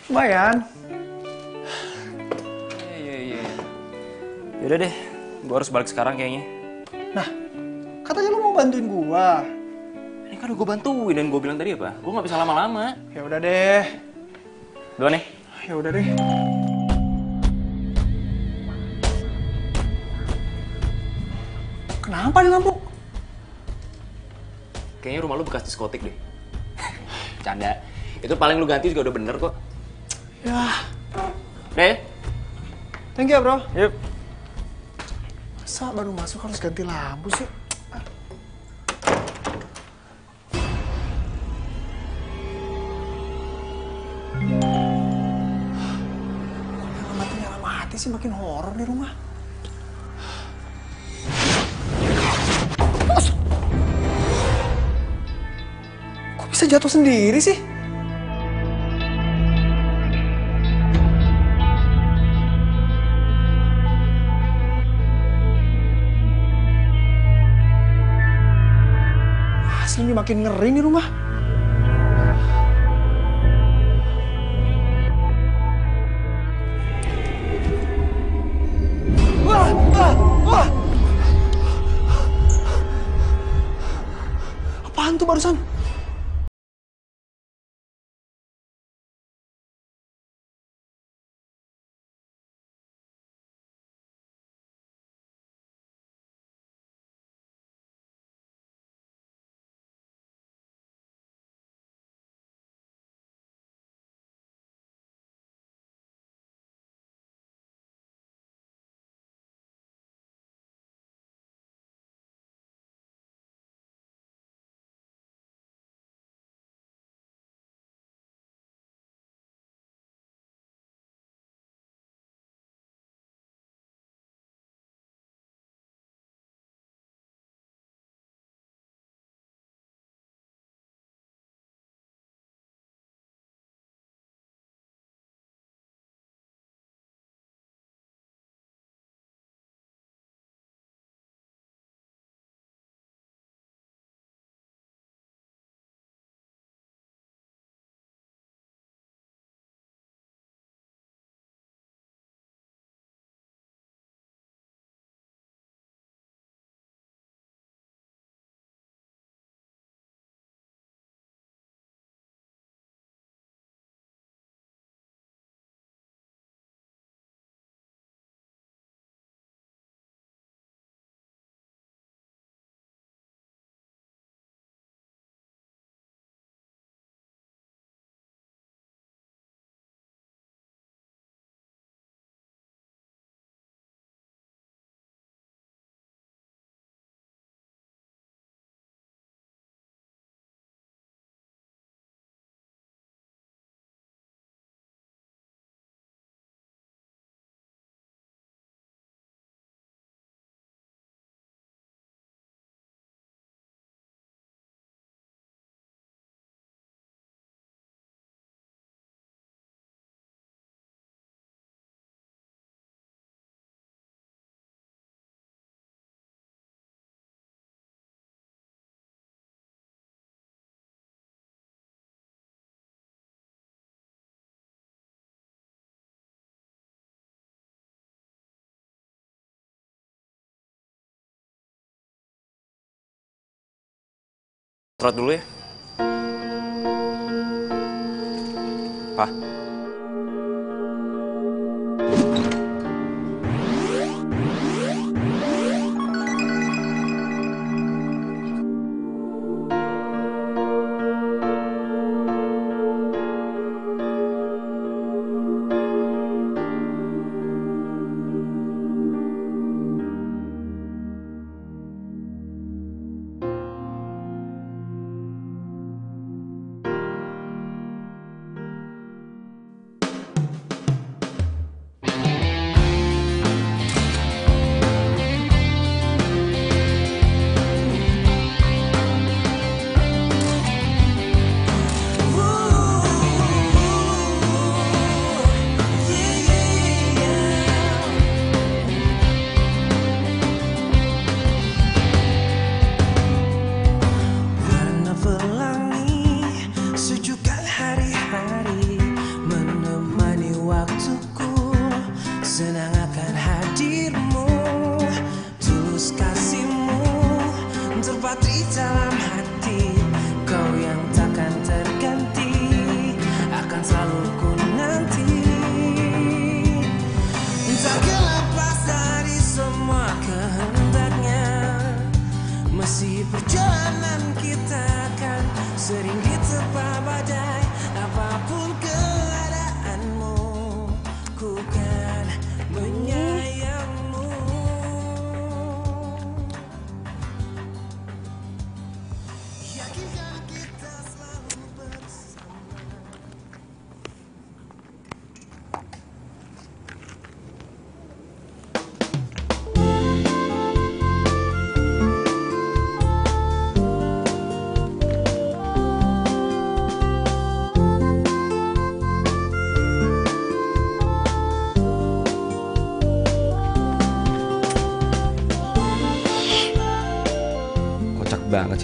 Lumayan. Iya. Yaudah deh, gua harus balik sekarang kayaknya. Nah, katanya lu mau bantuin gua. Ini kan udah gua bantuin dan gua bilang tadi apa? Gua nggak bisa lama-lama. Ya udah deh. Duluan nih. Ya udah deh. Kenapa nih lampu? Kayaknya rumah lu bekas diskotik deh. Canda. Itu paling lu ganti juga udah bener kok. Ya, Deh. thank you ya bro. Yuk. Masa baru masuk harus ganti lampu sih? Kok nyala mati sih, makin horor nih rumah. Kok bisa jatuh sendiri sih? Asli ini makin ngeri nih rumah. Wah, wah, wah. Apaan tuh barusan? Trot dulu ya. Pak.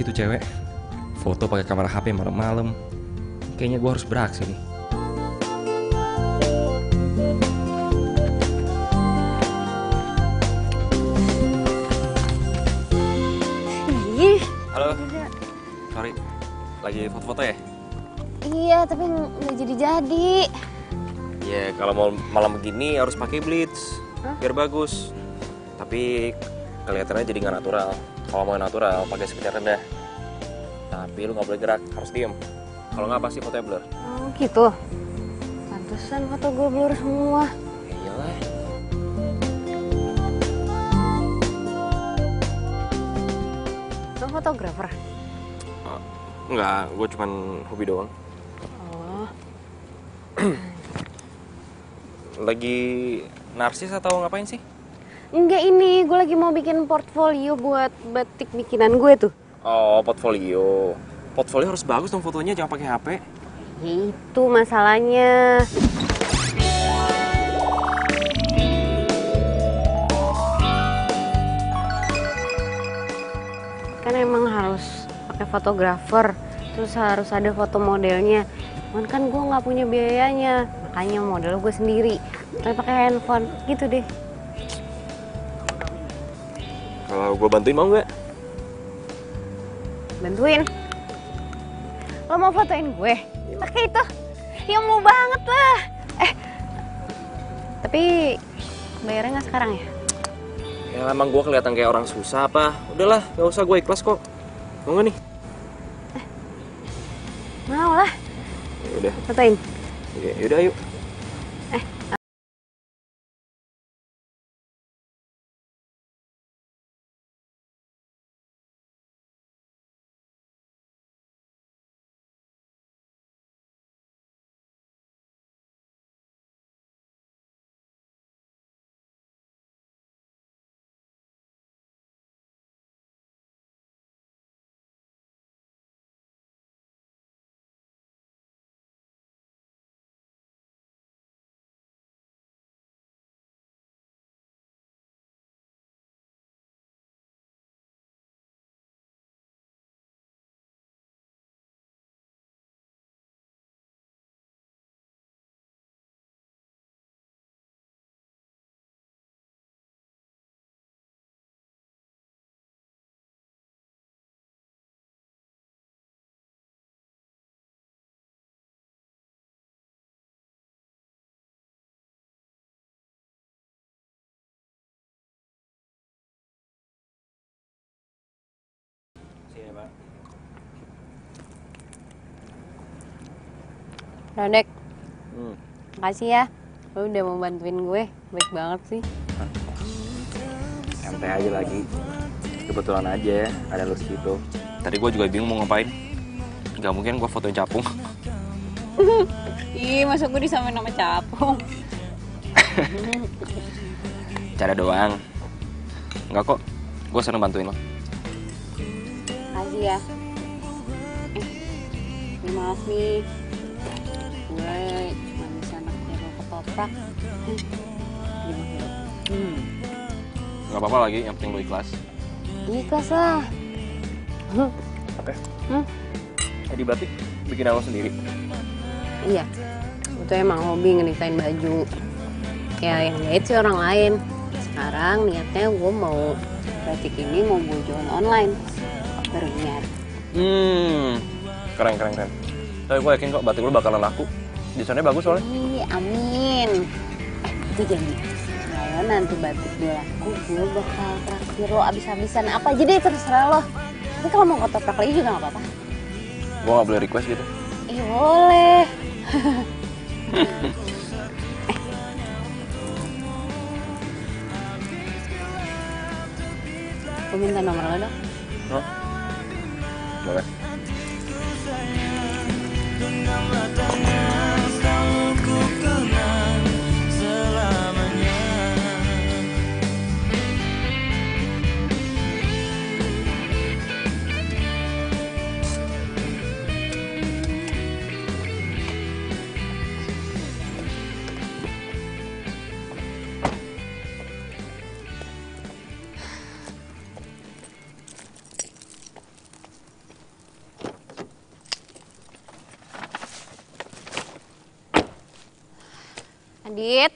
sih tuh cewek. Foto pakai kamera HP malam-malam. Kayaknya gue harus beraksi nih. Ih, Halo. Sorry. Lagi foto-foto ya? iya tapi nggak jadi-jadi. Ya kalau mau malam begini harus pakai blitz. Biar bagus. Tapi kelihatannya jadi nggak natural. Kalau mau natural pakai speed rendah. Tapi lu nggak boleh gerak, harus diem. Kalau nggak pasti fotonya blur. Oh gitu. Pantesan foto gue blur semua. Ya iyalah. Lo fotografer? Enggak, gue cuman hobi doang. Oh. Lagi narsis atau ngapain sih? Enggak, ini gue lagi mau bikin portfolio buat batik bikinan gue tuh. Oh, portfolio. Portfolio harus bagus dong fotonya, jangan pakai HP. Ya itu masalahnya. Kan emang harus pakai fotografer, terus harus ada foto modelnya. Cuman kan gue nggak punya biayanya, makanya model gue sendiri. Tapi pakai handphone, gitu deh. Kalau gue bantuin mau nggak? Bantuin? Lo mau fotoin gue? Pakai itu? Ya mau banget lah. Tapi bayarnya nggak sekarang ya? Ya emang gue kelihatan kayak orang susah apa? Udahlah, gak usah, gue ikhlas kok. Mau nggak nih? Mau lah, Ya udah, fotoin. yaudah yuk. Sini Pak. Rodek, makasih ya. Lo udah mau bantuin gue, baik banget sih. Santai aja lagi. Kebetulan aja ya, ada lu situ. Tadi gue juga bingung mau ngapain. Gak mungkin gue fotoin capung. Ih, masa gue disamain nama capung? Cara doang. Enggak kok, gue seneng bantuin lo. Makasih ya. Maaf nih. Gue cuma bisa naksir lo ketoprak. Gak apa-apa lagi, yang penting lo ikhlas. Ikhlas lah. Oke. Jadi batik bikin lo sendiri. Iya, itu emang hobi ngeditain baju. Ya yang jahit sih orang lain. Sekarang niatnya gue mau batik ini mau gue jual online. Baru niat. Keren. Tapi gue yakin kok batik lo bakalan laku. Desainnya bagus soalnya. Ih, amin. Itu janji. Kalau nanti batik gue laku, gue bakal traktir lo abis-abisan apa aja deh, terserah lo. Tapi kalau mau ketoprak lagi juga gak apa-apa. Gue gak boleh request gitu. Boleh. Gue minta nomor lo dong. Hah? Boleh. Adit.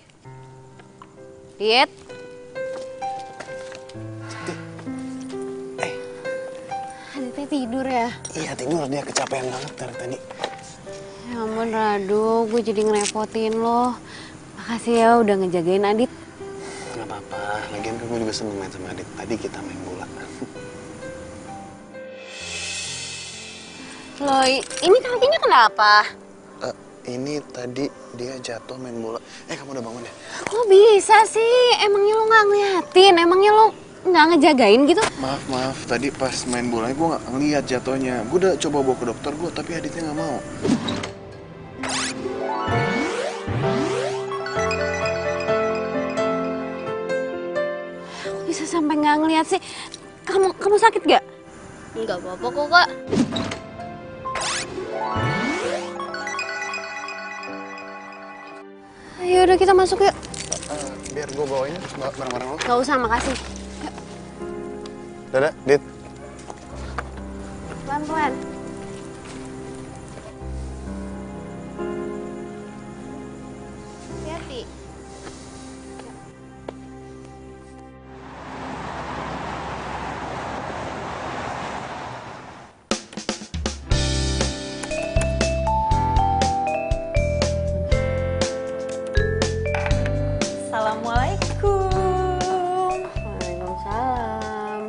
Adit. Aditnya tidur ya? Iya tidur, dia kecapean banget dari tadi. Ya ampun Radu, gue jadi ngerepotin lo. Makasih ya udah ngejagain Adit. Gak apa-apa, lagian kan gue juga seneng main sama Adit. Tadi kita main bola. Loh, ini kakinya kenapa? Ini tadi dia jatuh main bola. Kamu udah bangun ya? Kok bisa sih? Emangnya lo nggak ngeliatin? Emangnya lo nggak ngejagain gitu? Maaf. Tadi pas main bolanya gue nggak ngeliat jatuhnya. Gue udah coba bawa ke dokter gue, tapi Aditnya nggak mau. Kok bisa sampai nggak ngeliat sih? Kamu sakit gak? Nggak apa-apa kok kak. Ayo udah kita masuk yuk. Biar gue bawain barang-barang lo. Gak usah, makasih. Dadah, Dit. Pelan-pelan. Hati-hati. Assalamualaikum. Waalaikumsalam.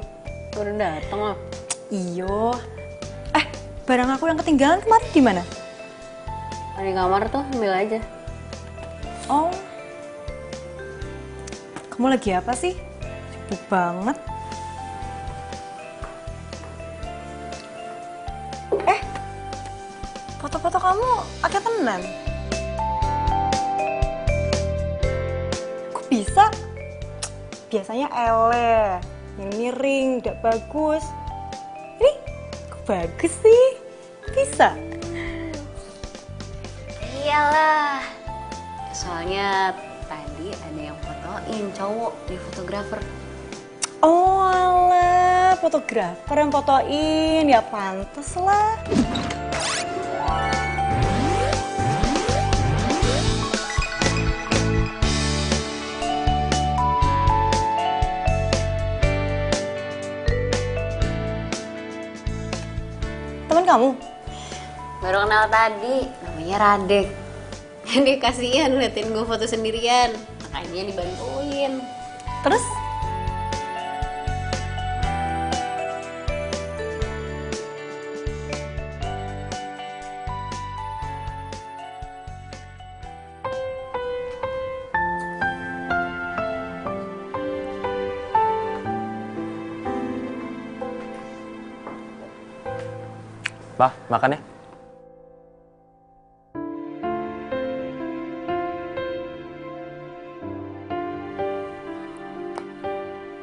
Udah dateng loh. Iyo. Barang aku yang ketinggalan kemarin di mana? Di kamar tuh, ambil aja. Oh. Kamu lagi apa sih? Sibuk banget. Foto-foto kamu agak tenan. Kok bisa? Biasanya ele, yang miring, tidak bagus. Ini kok bagus sih? Bisa? Iyalah. Soalnya tadi ada yang fotoin cowok di fotografer. Oh alah, fotografer yang fotoin, ya pantes lah. Temen kamu? Baru kenal tadi, namanya Radek. Dia kasihan liatin gue foto sendirian, makanya dibantuin. Terus? Pak, makan ya.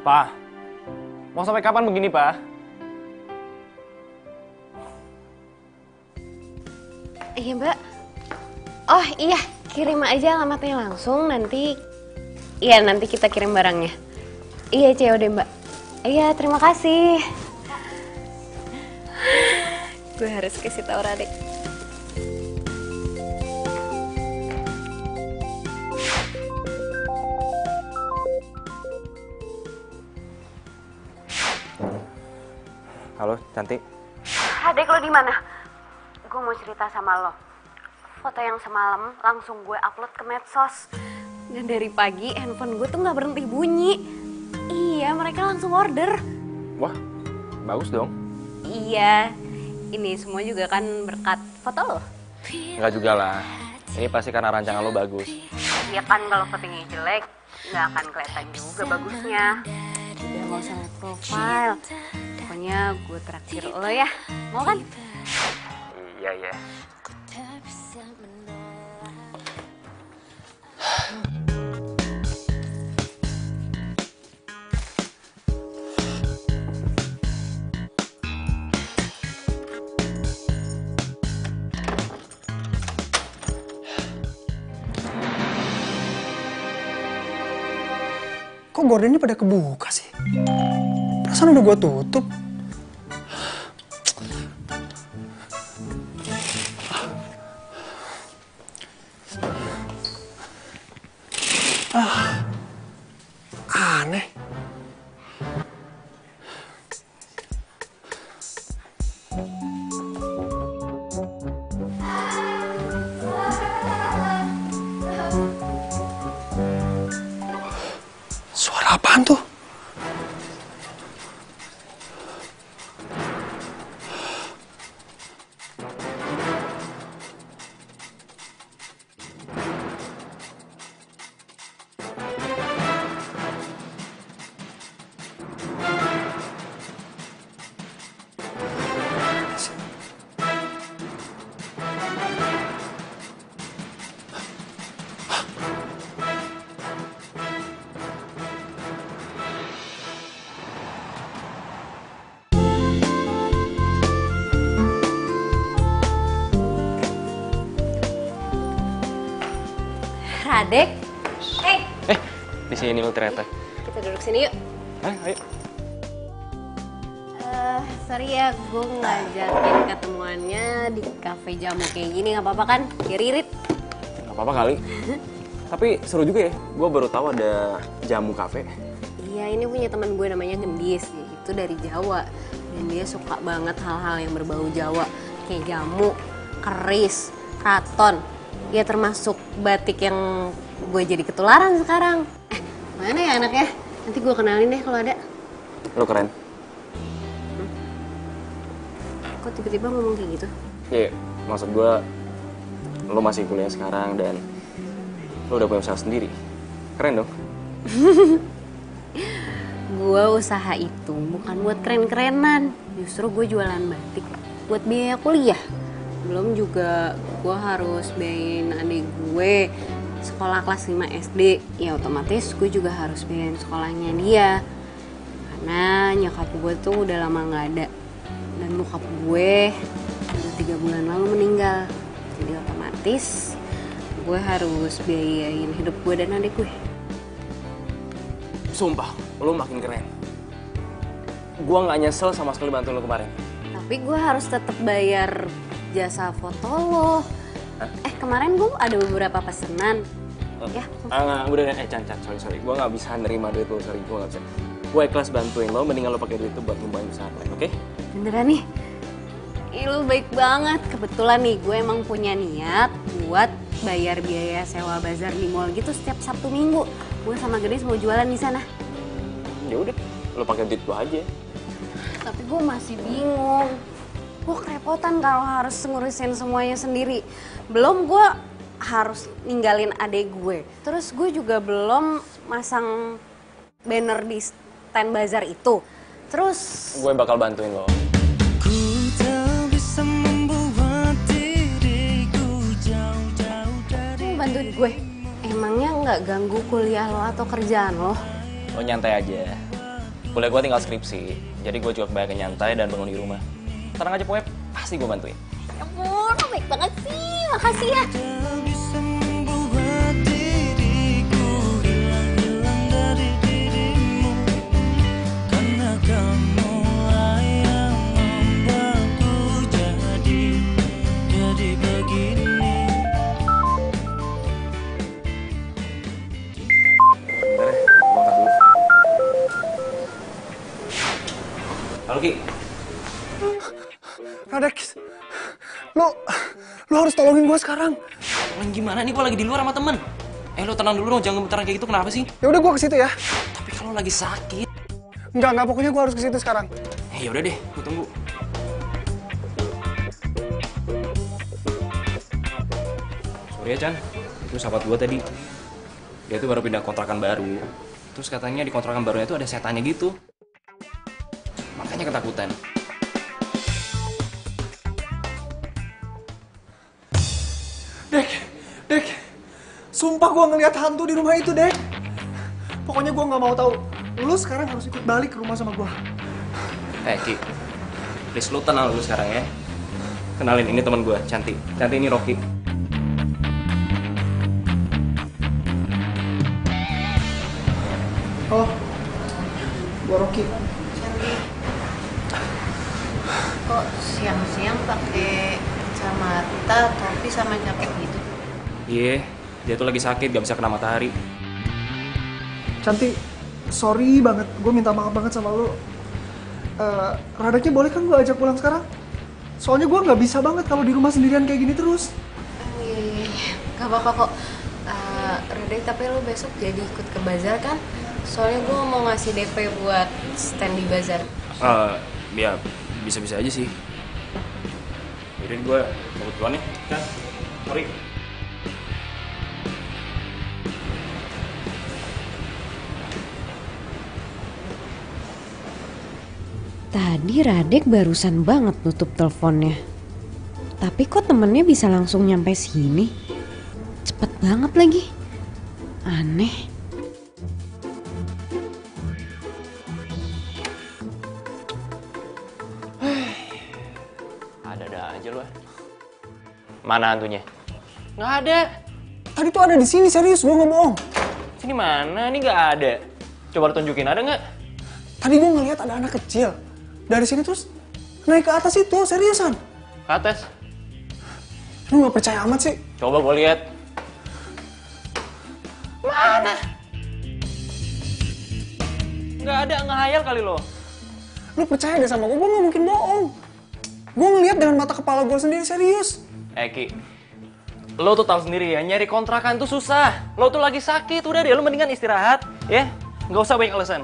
Pak, mau sampai kapan begini, Pak? Iya mbak. Oh iya, kirim aja alamatnya langsung nanti. Iya nanti kita kirim barangnya. Iya COD mbak. Iya terima kasih. Gue harus kasih tau Radek. Halo, cantik. Radek lo di mana? Gue mau cerita sama lo. Foto yang semalam langsung gue upload ke medsos. Dan dari pagi handphone gue tuh nggak berhenti bunyi. Iya mereka langsung order. Wah, bagus dong. Iya. Ini semua juga kan berkat foto lo. Enggak juga lah. Ini pasti karena rancangan lo bagus. Iya kan kalau fotonya jelek, nggak akan kelihatan juga bagusnya. Udah nggak usah liat profile. Pokoknya gue traktir lo ya. Mau kan? Iya, iya. Kok gordennya pada kebuka sih? Perasaan udah gue tutup. Aneh. Suara apaan tuh? Radek, Di sini lo ternyata. kita duduk sini yuk. Ayo. Sorry ya, gue ngajakin ketemuannya di kafe jamu kayak gini, nggak apa-apa kan? Biar irit. Gak apa-apa kali. Tapi seru juga ya, gue baru tahu ada jamu kafe. Iya, ini punya teman gue namanya Gendis, itu dari Jawa. Dan dia suka banget hal-hal yang berbau Jawa, kayak jamu, keris, kraton. Ya termasuk batik yang gue jadi ketularan sekarang. Mana ya anaknya? Nanti gue kenalin deh kalau ada. Lo keren. Kok tiba-tiba ngomong kayak gitu? Iya, maksud gue lo masih kuliah sekarang dan lo udah punya usaha sendiri. Keren dong. Gue usaha itu bukan buat keren-kerenan. Justru gue jualan batik buat biaya kuliah. Belum juga gue harus biayain adik gue sekolah kelas 5 SD. Ya otomatis gue juga harus biayain sekolahnya dia. Karena nyokap gue tuh udah lama gak ada. Dan bokap gue udah 3 bulan lalu meninggal. Jadi otomatis gue harus biayain hidup gue dan adik gue. Sumpah, lo makin keren. Gue nggak nyesel sama sekali bantu lo kemarin. Tapi gue harus tetap bayar jasa foto lo. Kemarin gue ada beberapa pesanan. Ya, Udah, Chan, sorry. Gue nggak bisa nerima duit lo, sorry. Gue nggak bisa. Gue ikhlas bantuin lo, mendingan lo pakai duit itu buat ngembangin usaha lain, oke? beneran nih. Ih, lu baik banget. Kebetulan nih gue emang punya niat buat bayar biaya sewa bazar di mall gitu setiap Sabtu Minggu. Gue sama Gedis mau jualan di sana. Ya udah, lo pakai duit gue aja. Tapi gue masih bingung. Gue kerepotan kalau harus ngurusin semuanya sendiri. Belum gue harus ninggalin adek gue. Terus gue juga belum masang banner di stand bazar itu. Terus Gue bakal bantuin lo. lu bantuin gue. Emangnya nggak ganggu kuliah lo atau kerjaan lo? Lo nyantai aja. Kuliah gue tinggal skripsi, jadi gue juga kebanyakan nyantai dan bangun di rumah. Tenang aja pokoknya, pasti gue bantuin. Ya ampun, lo baik banget sih. Makasih ya. Halo Ki. Radek, lo harus tolongin gue sekarang. Tolong gimana nih, gue lagi di luar sama temen. Lo tenang dulu dong, jangan gemetaran kayak gitu, kenapa sih? Ya udah gue ke situ ya. Tapi kalau lagi sakit. Enggak, pokoknya gue harus ke situ sekarang. Ya udah deh, gue tunggu. Sorry ya Chan, itu sahabat gue tadi. Dia tuh baru pindah kontrakan baru. Terus katanya di kontrakan barunya tuh ada setannya gitu. Makanya ketakutan. Dek, sumpah gue ngeliat hantu di rumah itu, Dek. Pokoknya gue nggak mau tahu. Lu sekarang harus ikut balik ke rumah sama gue. Ki, please lu tenang dulu sekarang ya. Kenalin, ini teman gue, Cantik. Cantik ini Rocky. Oh, gue Rocky. Kok siang-siang pakai kacamata, topi sama jaket gitu? Iya, dia tuh lagi sakit, gak bisa kena matahari. Cantik, sorry banget. Gue minta maaf banget sama lo. Radeknya boleh kan gue ajak pulang sekarang? Soalnya gue nggak bisa banget kalau di rumah sendirian kayak gini terus. Gak apa-apa kok. Radek, tapi lo besok jadi ikut ke bazar kan? Soalnya gue mau ngasih DP buat stand di bazar. Ya bisa-bisa aja sih. Yaudah gue cabut duluan nih. Kan? Sorry. Tadi Radek barusan banget nutup teleponnya. Tapi kok temennya bisa langsung nyampe sini? Cepet banget lagi. Aneh. Ada aja lu. Mana hantunya? Nggak ada. Tadi tuh ada di sini, serius, gue nggak bohong. Sini mana? Ini nggak ada. Coba lu tunjukin, ada nggak? Tadi gue ngeliat ada anak kecil. Dari sini terus naik ke atas itu, seriusan. Ke atas. Lu nggak percaya amat sih? Coba gue lihat. Mana? Nggak ada, ngehayal kali lo. Lu percaya deh sama gue nggak mungkin bohong. Gue ngeliat dengan mata kepala gue sendiri, serius. Ki, lo tuh tahu sendiri ya, nyari kontrakan tuh susah. Lo tuh lagi sakit, udah deh, lo mendingan istirahat, ya. Nggak usah banyak alasan.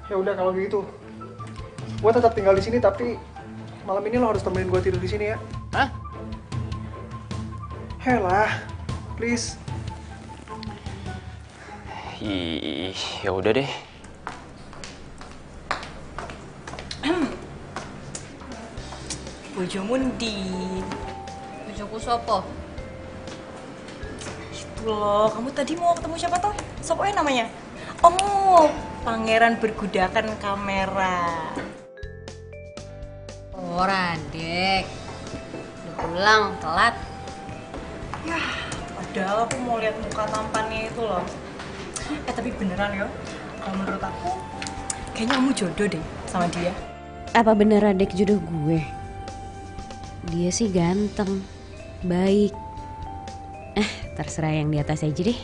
Ya udah kalau gitu, gue tetap tinggal di sini tapi malam ini lo harus temenin gue tidur di sini ya. Hah? Helah, please. Ih, ya udah deh. Bojomu ndi? Bojoku sopo? Itu loh, kamu tadi mau ketemu siapa toh? Sopo namanya? Oh, pangeran bergudakan kamera. Oh, Radek. Udah pulang, telat. Ya, padahal aku mau lihat muka tampannya itu loh. Tapi beneran ya, kalau menurut aku, kayaknya kamu jodoh deh sama dia. Apa bener Radek jodoh gue? Dia sih ganteng, baik. Terserah yang di atas aja deh.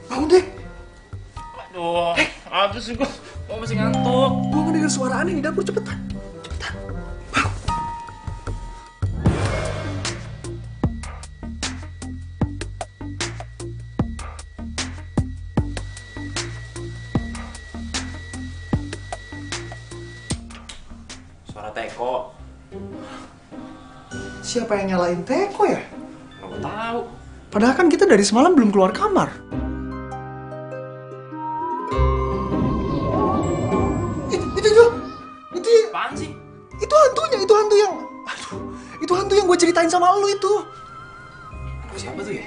Bangun deh. Aduh, apa sih gue masih ngantuk. Gue ngedengar suara aneh di dapur, cepetan. Suara Teko. Siapa yang nyalain Teko ya? Nggak tahu. Padahal kan kita dari semalam belum keluar kamar. Itu Apaan sih? itu hantu yang, aduh, itu hantu yang gue ceritain sama lu itu. Siapa tuh ya?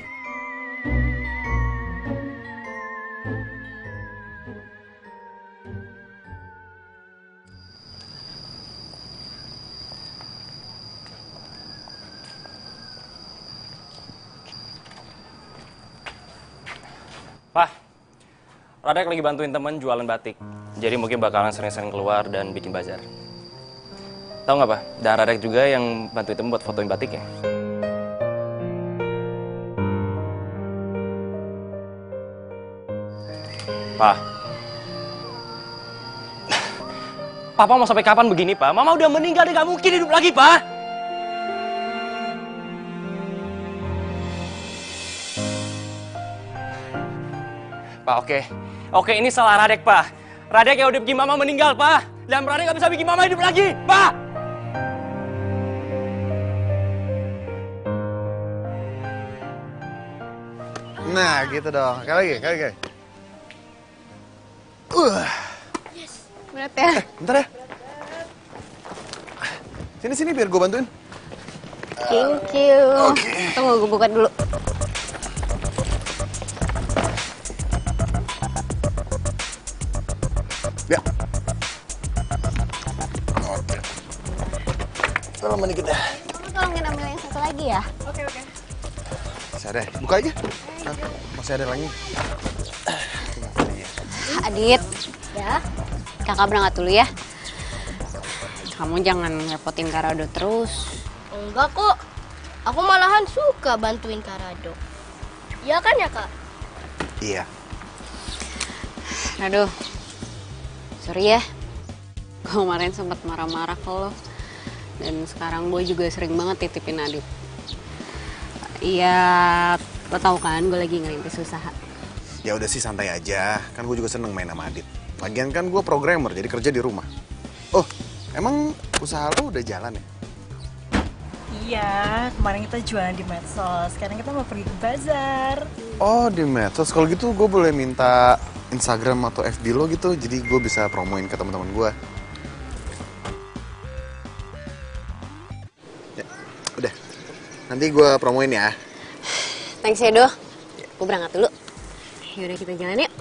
Pak, Radek lagi bantuin temen jualan batik. Jadi mungkin bakalan sering-sering keluar dan bikin bazar. Tahu nggak, Pak? Dan Radek juga yang bantuin temen buat fotoin batiknya. Pak. Papa mau sampai kapan begini, Pak? Mama udah meninggal, dia nggak mungkin hidup lagi, Pak. Pak, oke, ini salah Radek, Pak. Radek yang udah bikin Mama meninggal, Pak. Dan Radek nggak bisa bikin Mama hidup lagi, Pak. Nah, gitu dong. Kali lagi. Berat ya? Bentar ya. Sini biar gue bantuin. Thank you. Tunggu, gue buka dulu. Ya. Oke. Lama dikit ya. Kamu tolongin ambil yang satu lagi ya? Oke. Masih ada. Buka aja. Masih ada lagi. Adit, ya. Kakak berangkat dulu ya. kamu jangan ngerepotin Kak Rado terus. Enggak kok. Aku malahan suka bantuin Kak Rado. Iya kan ya, Kak? Iya. Aduh, sorry ya. Gue kemarin sempat marah-marah ke lo. Dan sekarang gue juga sering banget titipin Adit. Iya, lo tau kan gue lagi ngerintis usaha. Ya udah sih santai aja. Kan gue juga seneng main sama Adit. Lagian kan gue programmer, jadi kerja di rumah. Oh, emang usaha lo udah jalan ya? Iya, kemarin kita jualan di medsos. Sekarang kita mau pergi ke bazar. Oh, di medsos. Kalau gitu gue boleh minta Instagram atau FB lo gitu, jadi gue bisa promoin ke teman-teman gue. Ya, udah. Nanti gue promoin ya. Thanks ya, Do. Gue berangkat dulu. Yaudah, kita jalan yuk.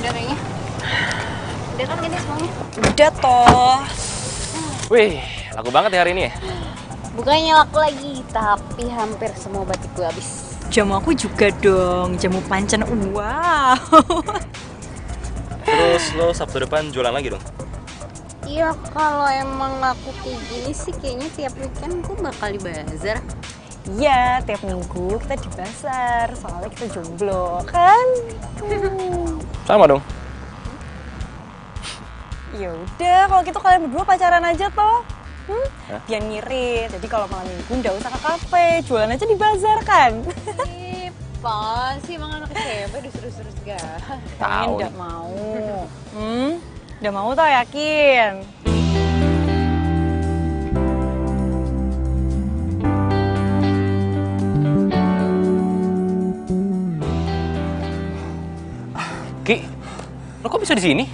Udah kayaknya. Udah kan gini semuanya? Udah toh. Wih, laku banget ya hari ini ya? Bukannya laku lagi, tapi hampir semua batik gue habis. Jamu aku juga dong, jamu pancen. Wow. Terus lo Sabtu depan jualan lagi dong? Iya, kalau emang aku kayak gini sih kayaknya tiap weekend gue bakal di bazar. Iya, tiap minggu kita di pasar, soalnya kita jomblo, kan? Sama dong. Ya udah, kalau gitu kalian berdua pacaran aja toh. Biar ngirit. Jadi kalau malam minggu nggak usah ke kafe, jualan aja di bazar kan? Ih, apa sih emang anak SMP disuruh-suruh segala. Kalian nggak mau. Nggak mau toh, yakin? Ki, lo kok bisa di sini?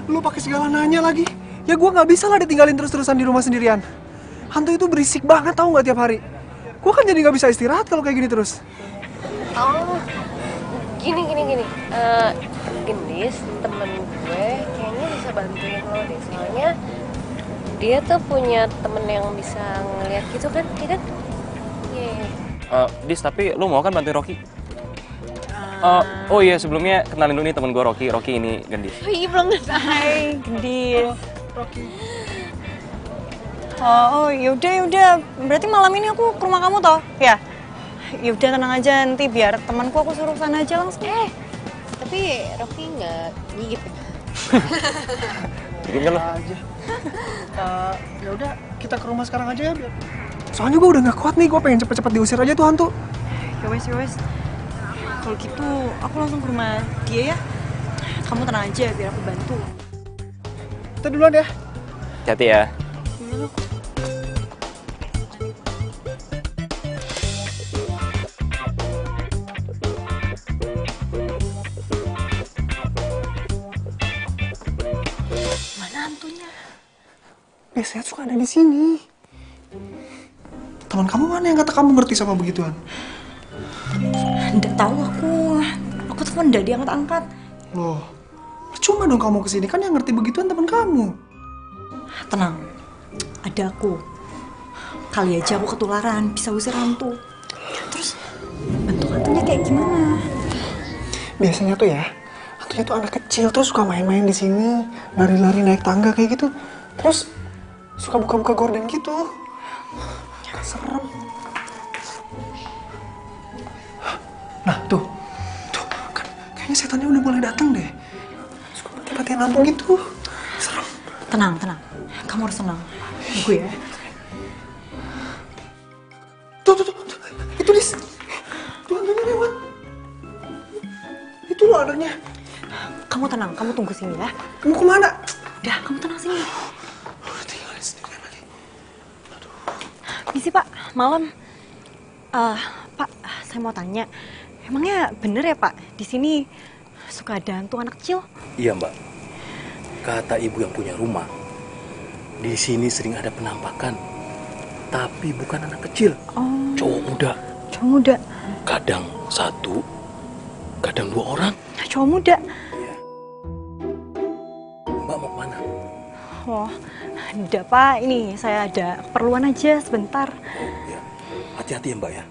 Lu pakai segala nanya lagi. Ya gue nggak bisa lah ditinggalin terus-terusan di rumah sendirian. Hantu itu berisik banget tau nggak tiap hari. Gue kan jadi nggak bisa istirahat kalau kayak gini terus. Oh, gini. Gendis, temen gue kayaknya bisa bantuin lo deh. Soalnya dia tuh punya temen yang bisa ngeliat gitu kan, iya kan? Iya. Dis, tapi lo mau kan bantuin Rocky? Oh iya, sebelumnya kenalin dulu nih temen gue Rocky. Rocky ini Gendis. Oh iya, belum selesai. Hai, Gendis. Rocky. Oh, yaudah, yaudah. Berarti malam ini aku ke rumah kamu toh? Ya. Yaudah, tenang aja, nanti biar temanku aku suruh sana aja langsung. Tapi Rocky nggak gigit ya? Bikin kan lo? Aja. Ya udah, kita ke rumah sekarang aja ya biar. Soalnya gue udah nggak kuat nih, gue pengen cepet-cepet diusir aja tuh hantu. Ya wes, ya wes. Kalau gitu, aku langsung ke rumah dia ya. Kamu tenang aja, biar aku bantu. Kita duluan ya. Hati ya. Mana hantunya? Biasanya suka ada di sini. Teman kamu mana yang kata kamu ngerti sama begituan? Nggak tahu aku. Aku telepon nggak diangkat-angkat. Loh, cuma dong kamu kesini, kan yang ngerti begituan teman kamu. Tenang, ada aku. Kali aja aku ketularan, bisa usir hantu. Terus, bentuk hantunya kayak gimana? Biasanya tuh ya, hantunya tuh anak kecil, terus suka main-main di sini, lari-lari naik tangga kayak gitu. Terus suka buka-buka gorden gitu. Serem. Nah, tuh kan kayaknya setannya udah mulai datang deh. Suka mati-matian lampu gitu. Serem. Tenang, tenang. Kamu harus tenang. Tunggu ya. Tuh. Itu Dis. Tuh hantunya lewat. Itu loh anaknya. Kamu tenang, kamu tunggu sini ya. Kamu kemana? Udah, kamu tenang sini. Udah tinggalin sendirian lagi. Misi Pak, malam. Pak, saya mau tanya. Emangnya bener ya Pak, di sini suka ada hantu anak kecil? Iya Mbak, kata ibu yang punya rumah, di sini sering ada penampakan, tapi bukan anak kecil, cowok muda. Cowok muda? Kadang satu, kadang 2 orang. Cowok muda? Mbak mau kemana? Oh, enggak Pak, ini saya ada keperluan aja sebentar. Ya, hati-hati ya Mbak ya.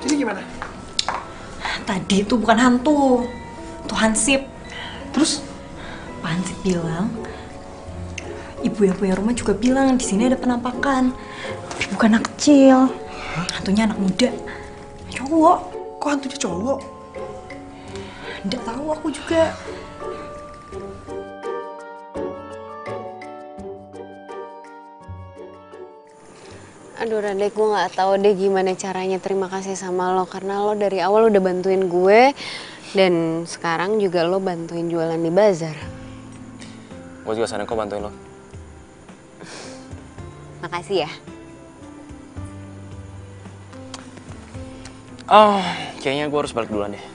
Jadi gimana? Tadi itu bukan hantu, itu hansip. Terus? Pak Hansip bilang, ibu yang punya rumah juga bilang di sini ada penampakan, tapi bukan anak kecil, hantunya anak muda, cowok. Kok hantunya cowok? Nggak tahu aku juga. Aduh Radek, gue nggak tahu deh gimana caranya terima kasih sama lo karena lo dari awal udah bantuin gue dan sekarang juga lo bantuin jualan di bazar. Gue juga seneng kok bantuin lo. Makasih ya. Oh, kayaknya gue harus balik duluan deh.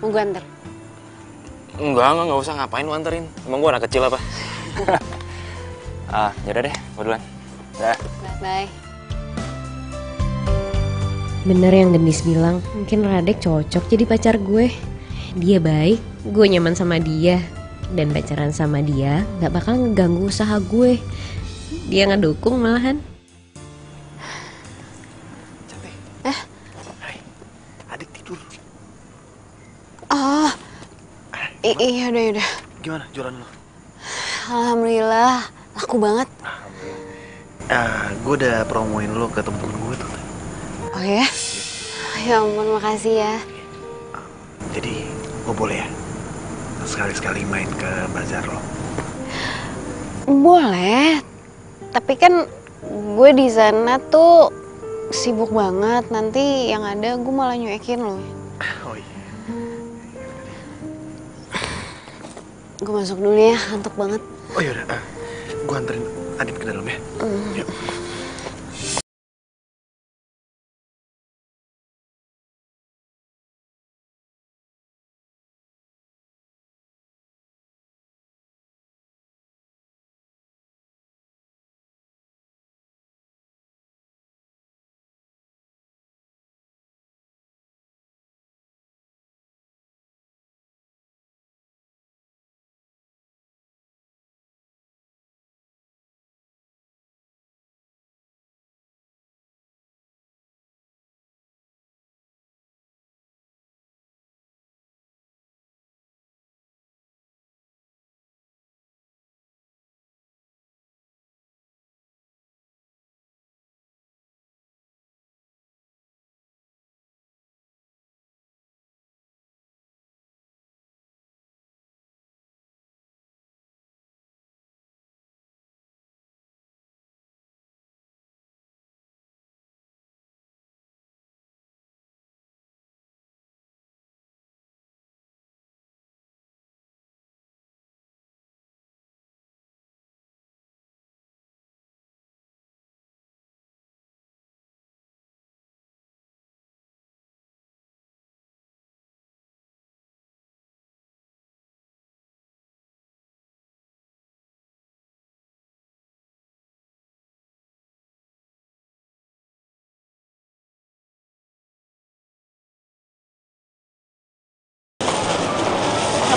Mau gue anter? Enggak usah, ngapain lu anterin? Emang gue anak kecil apa? Yaudah deh, gue duluan. Dah. Bye. Bener yang Gendis bilang, mungkin Radek cocok jadi pacar gue. Dia baik, gue nyaman sama dia. Dan pacaran sama dia gak bakal ngeganggu usaha gue. Dia ngedukung malahan. Cantik. Hai, adik tidur. Oh, iya udah. Gimana jualan lo? Alhamdulillah, laku banget. Gue udah promoin lo ke temen-temen gue tuh. Oh ya? Ya ampun, makasih ya. Jadi gue boleh ya sekali-sekali main ke bazar lo? Boleh, tapi kan gue di sana tuh sibuk banget. Nanti yang ada gue malah nyuekin lo. Oh iya. Gue masuk dulu ya, ngantuk banget. Oh yaudah, gue anterin Adit ke dalam ya. Yuk.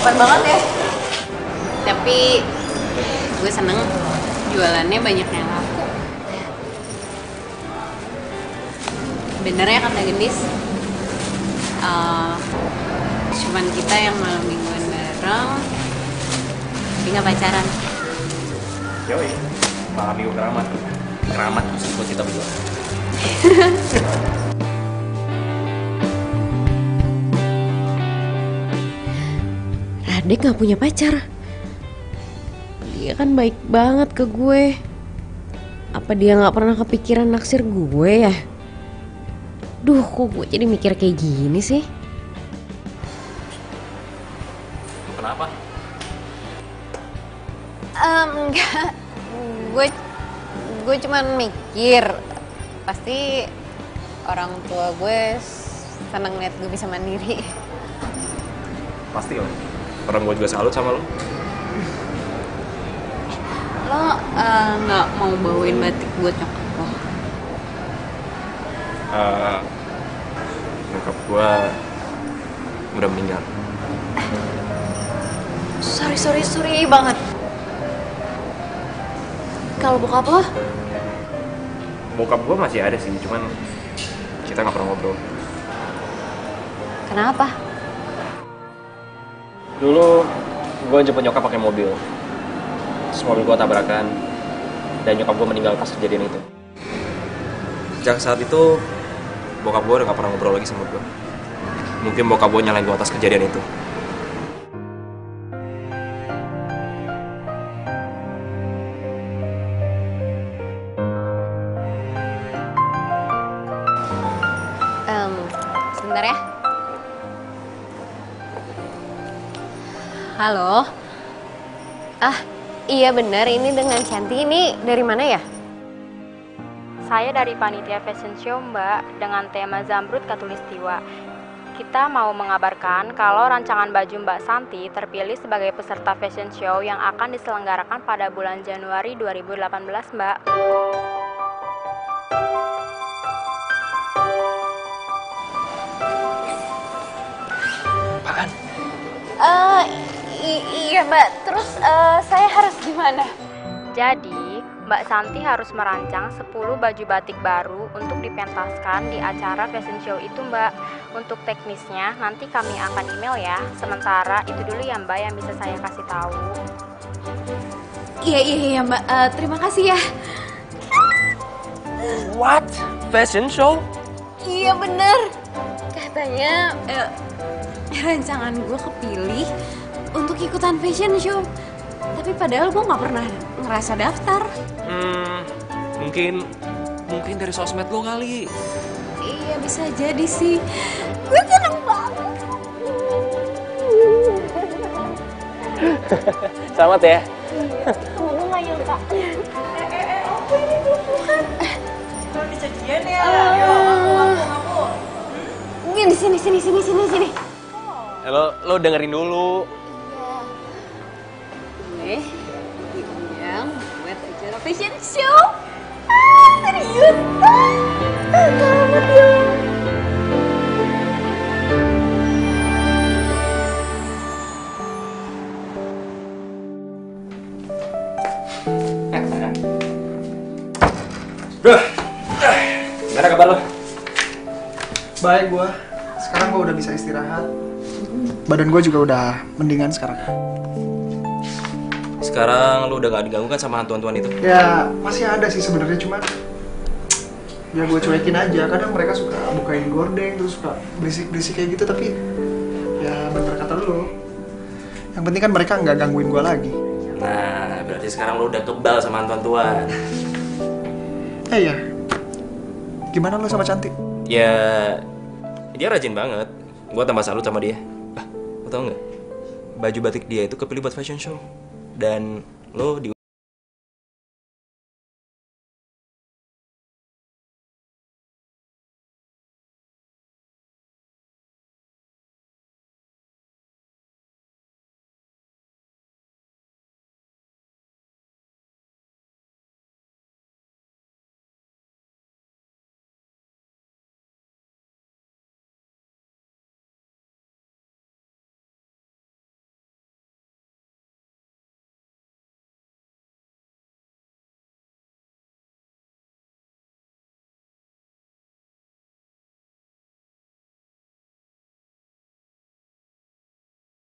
Kapan banget ya? Tapi gue seneng jualannya banyak yang laku. Bener ya kata Gendis, cuman kita yang malam mingguan bareng, tapi nggak pacaran. Yoi, malam minggu keramat. Keramat khusus buat kita berdua. Radek gak punya pacar. Dia kan baik banget ke gue. Apa dia gak pernah kepikiran naksir gue ya? Duh, kok gue jadi mikir kayak gini sih? Kenapa? Enggak, gue cuman mikir pasti orang tua gue seneng liat gue bisa mandiri. Pasti lah. Orang gue juga salut sama lo. Lo nggak mau bawain batik buat nyokap lo? Nyokap gue udah meninggal. Sorry banget. Kalau bokap lo? Bokap gue masih ada sih, cuman kita nggak pernah ngobrol. Kenapa? Dulu gue jemput nyokap pakai mobil. Terus mobil gue tabrakan dan nyokap gue meninggal pas kejadian itu. Sejak saat itu bokap gue udah gak pernah ngobrol lagi sama gue. Mungkin bokap gue nyalain gue atas kejadian itu. Sebentar ya. Halo. Iya benar, ini dengan Cantik. Ini dari mana ya? Saya dari Panitia Fashion Show, Mbak, dengan tema Zamrud Katulistiwa. Kita mau mengabarkan kalau rancangan baju Mbak Santi terpilih sebagai peserta fashion show yang akan diselenggarakan pada bulan Januari 2018, Mbak. Apaan? Iya Mbak, terus saya harus gimana? Jadi, Mbak Santi harus merancang 10 baju batik baru untuk dipentaskan di acara fashion show itu Mbak. Untuk teknisnya nanti kami akan email ya. Sementara itu dulu ya Mbak yang bisa saya kasih tahu. Iya Mbak, terima kasih ya. What? Fashion show? Iya bener. Katanya rancangan gue kepilih untuk ikutan fashion show. Tapi padahal gue gak pernah ngerasa daftar. Mungkin dari sosmed lo kali. Iya bisa jadi sih. Gue seneng banget. Selamat ya. Kamu gak nyangka. Apa ini bukan? Belum disajian ya? Ngaku. Sini. Lo dengerin dulu. Gue diundang buat acara fashion show. Serius? Selamat ya. Gimana kabar lo? Baik gua. Sekarang gua udah bisa istirahat. Badan gua juga udah mendingan sekarang. Sekarang lo udah gak diganggu kan sama hantu-hantuan itu? Ya masih ada sih sebenarnya, cuman ya gue cuekin aja. Kadang mereka suka bukain gordeng terus suka berisik kayak gitu, tapi ya bener kata lo. Yang penting kan mereka nggak gangguin gue lagi. Nah, berarti sekarang lo udah kebal sama hantu-hantuan. Iya. Gimana lo sama Cantik? Ya, dia rajin banget. Gue tambah salut sama dia. Lo tau nggak? Baju batik dia itu kepilih buat fashion show. Dan lo di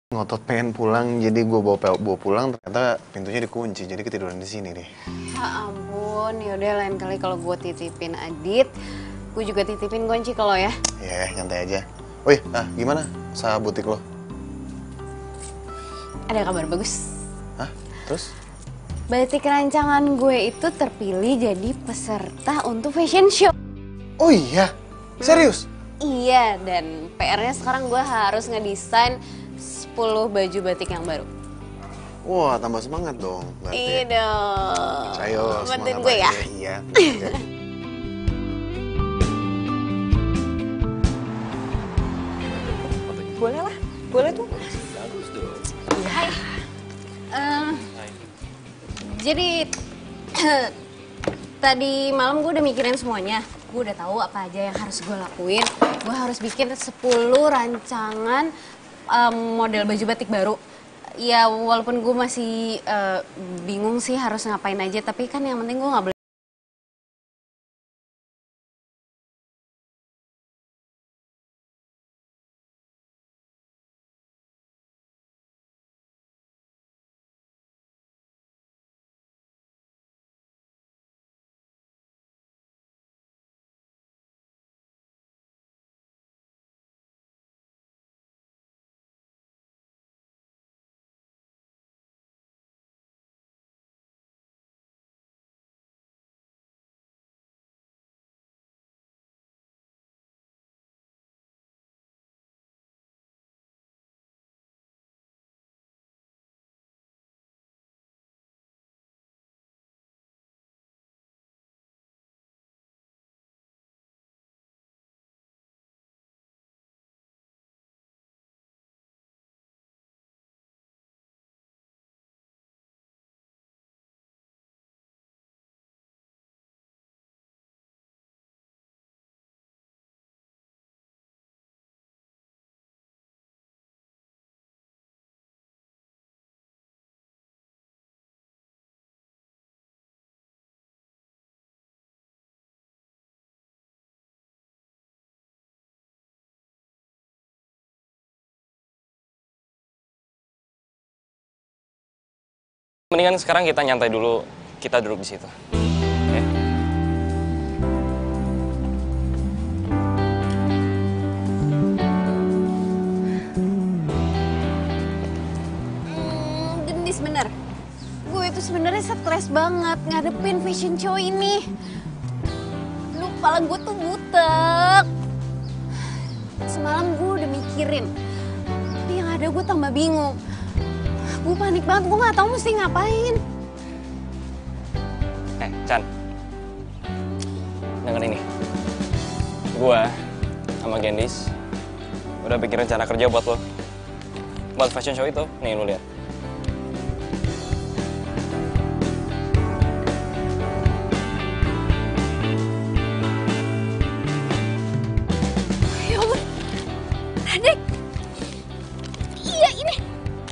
ngotot pengen pulang, jadi gue bawa pulang, ternyata pintunya dikunci, jadi ketiduran di sini deh. Ya ampun, yaudah lain kali kalau gue titipin Adit, gue juga titipin kunci kalau ya. Ya, nyantai aja. Oh iya, gimana usaha butik lo? Ada kabar bagus. Hah? Terus? Batik rancangan gue itu terpilih jadi peserta untuk fashion show. Oh iya? Serius? Iya, dan PR-nya sekarang gue harus ngedesain 10 baju batik yang baru. Wah, tambah semangat dong berarti. Iya dong. Ayo, bantuin semangat gue ya. aja. Iya. Aja. Boleh lah, boleh tuh. Bagus dong. Hai. Jadi tadi malam gue udah mikirin semuanya. Gue udah tahu apa aja yang harus gue lakuin. Gue harus bikin 10 rancangan model baju batik baru. Ya walaupun gue masih bingung sih harus ngapain aja, tapi kan yang penting gue nggak boleh. Mendingan sekarang kita nyantai dulu, kita duduk di situ. Oke? Gendis bener. Gue itu sebenarnya stres banget ngadepin fashion show ini. Lu kepala gue tuh butek. Semalam gue udah mikirin, tapi yang ada gue tambah bingung. Gue panik banget, gue gak tahu mesti ngapain. Chan. Dengar ini. Gue sama Gendis udah bikin rencana kerja buat lo. Buat fashion show itu, nih lo lihat. Ya ampun, Radek. Iya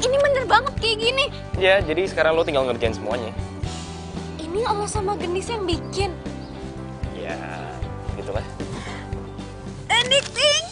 ini bener banget kayak gini. Ya, jadi sekarang lo tinggal ngerjain semuanya. Ini lo sama Gendis yang bikin. Ya, gitulah. Anything.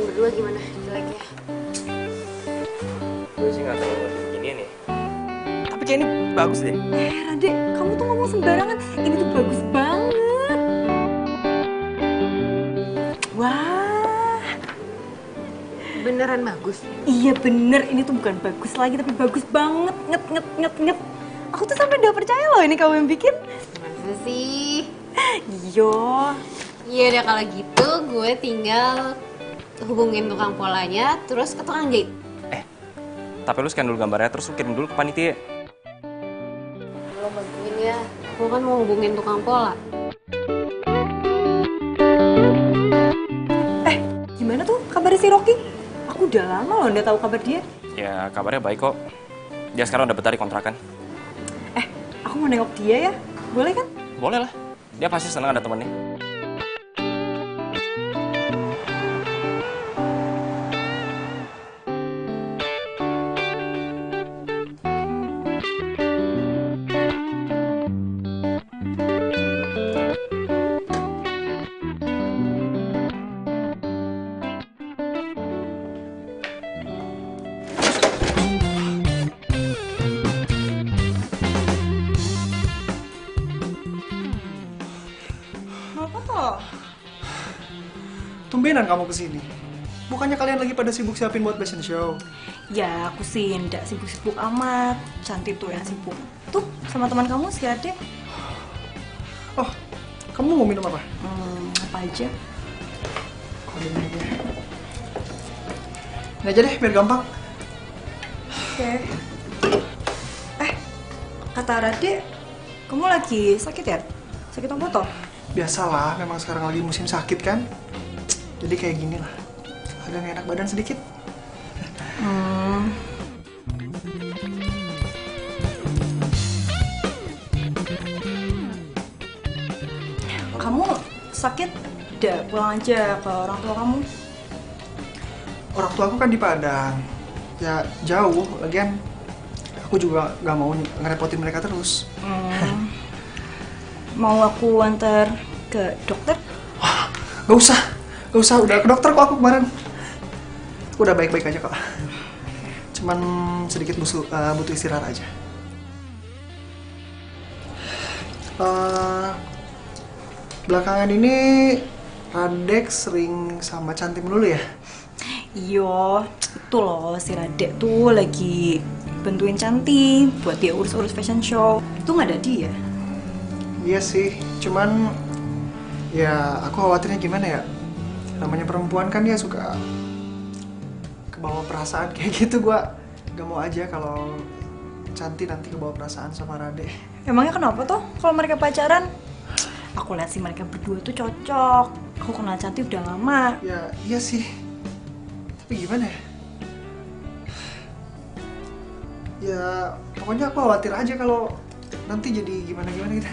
berdua gimana jeleknya? Gue sih nggak terlalu beginian ya. Tapi kayak ini bagus deh. Rade, kamu tuh ngomong sembarangan. Ini tuh bagus banget. Wah. Beneran bagus? Iya bener, ini tuh bukan bagus lagi tapi bagus banget. Nget. Aku tuh sampai udah percaya loh ini kamu yang bikin. Masa sih? Iya. Iya deh kalau gitu gue tinggal hubungin tukang polanya terus ke tukang jahit. Tapi lu scan dulu gambarnya, terus lu kirim dulu ke panitia. Lo bantuin ya, gue kan mau hubungin tukang pola. Gimana tuh kabarnya si Rocky? Aku udah lama loh nggak tahu kabar dia. Ya kabarnya baik kok. Dia sekarang udah betah di kontrakan. Aku mau nengok dia ya, boleh kan? Boleh lah. Dia pasti senang ada temennya. Kenapa toh? Tumbenan kamu kesini. Bukannya kalian lagi pada sibuk siapin buat fashion show? Ya aku sih nggak sibuk-sibuk amat. Cantik tuh yang sibuk. Tuh sama teman kamu si Ade. Oh, kamu mau minum apa? Apa aja? Ini aja. Ini aja deh, biar gampang. Oke. Kata Rade, kamu lagi sakit ya? Sakit apa toh? Biasalah, memang sekarang lagi musim sakit kan. Jadi kayak gini lah. Agak nggak enak badan sedikit. Kamu sakit? Udah pulang aja ke orang tua kamu. Orang tua aku kan di Padang. Ya jauh, lagian aku juga nggak mau ngerepotin mereka terus. Mau aku antar ke dokter? Gak usah, udah ke dokter kok aku kemarin. Udah baik-baik aja kok. Cuman sedikit butuh istirahat aja. Belakangan ini Radek sering sama Cantik dulu ya? Iya, itu loh si Radek tuh lagi bantuin Cantik buat dia urus-urus fashion show. Itu nggak ada dia. Iya sih, cuman ya aku khawatirnya gimana ya? Namanya perempuan kan dia suka kebawa perasaan kayak gitu. Gua gak mau aja kalau Cantik nanti kebawa perasaan sama Rade. Emangnya kenapa tuh kalau mereka pacaran? Aku lihat sih mereka berdua tuh cocok. Aku kenal Cantik udah lama. Ya iya sih, tapi gimana ya? Ya pokoknya aku khawatir aja kalau nanti jadi gimana-gimana gitu.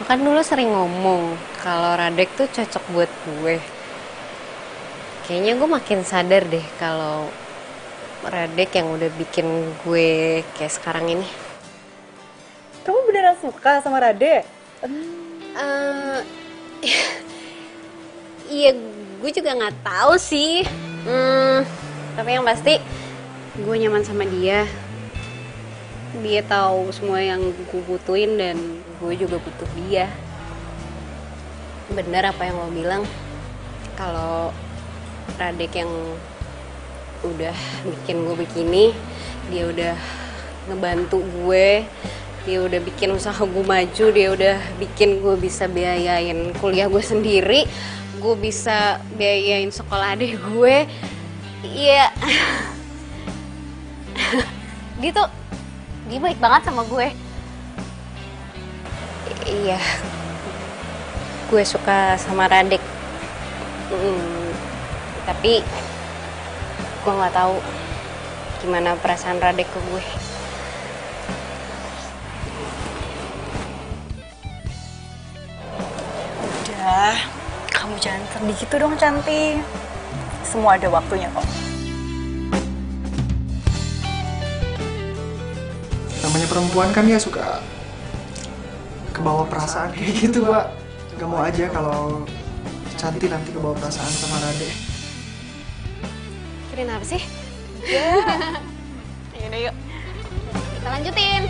Lo kan dulu sering ngomong kalau Radek tuh cocok buat gue. Kayaknya gue makin sadar deh kalau Radek yang udah bikin gue kayak sekarang ini. Kamu beneran suka sama Rade? Iya, gue juga nggak tahu sih. Tapi yang pasti gue nyaman sama dia. Dia tahu semua yang gue butuhin dan gue juga butuh dia. Bener apa yang lo bilang, kalau Radek yang udah bikin gue begini, dia udah ngebantu gue, dia udah bikin usaha gue maju, dia udah bikin gue bisa biayain kuliah gue sendiri, gue bisa biayain sekolah adik gue. Iya, dia baik banget sama gue. Iya, gue suka sama Radek. Tapi gue nggak tahu gimana perasaan Radek ke gue. Udah, kamu jangan sedih gitu dong, Cantik. Semua ada waktunya kok. Namanya perempuan kan ya suka kebawa perasaan kayak gitu, Mbak. Gak mau aja kalau Cantik nanti kebawa perasaan sama Rade. Kirain apa sih? Yaudah yuk. Kita lanjutin.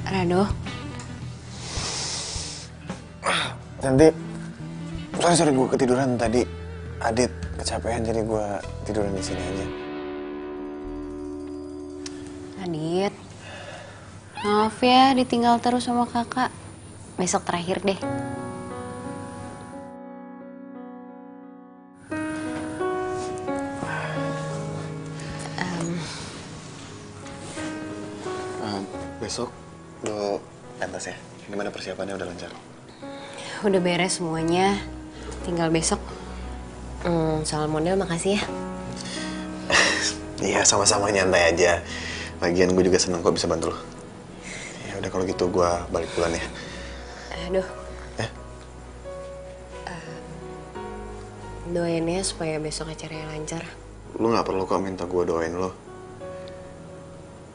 Rado. Cantik, sorry gue ketiduran tadi. Adit kecapean jadi gue tiduran di sini aja. Adit, maaf ya ditinggal terus sama kakak. Besok terakhir deh. Besok lo pentas ya? Gimana persiapannya, udah lancar? Udah beres semuanya, tinggal besok. Soal model makasih ya. Iya, sama-sama, nyantai aja. Lagian gue juga seneng kok bisa bantu lo. Ya udah kalau gitu gue balik pulang ya. Aduh. Doain ya supaya besok acaranya lancar. Lo nggak perlu kok minta gue doain lo.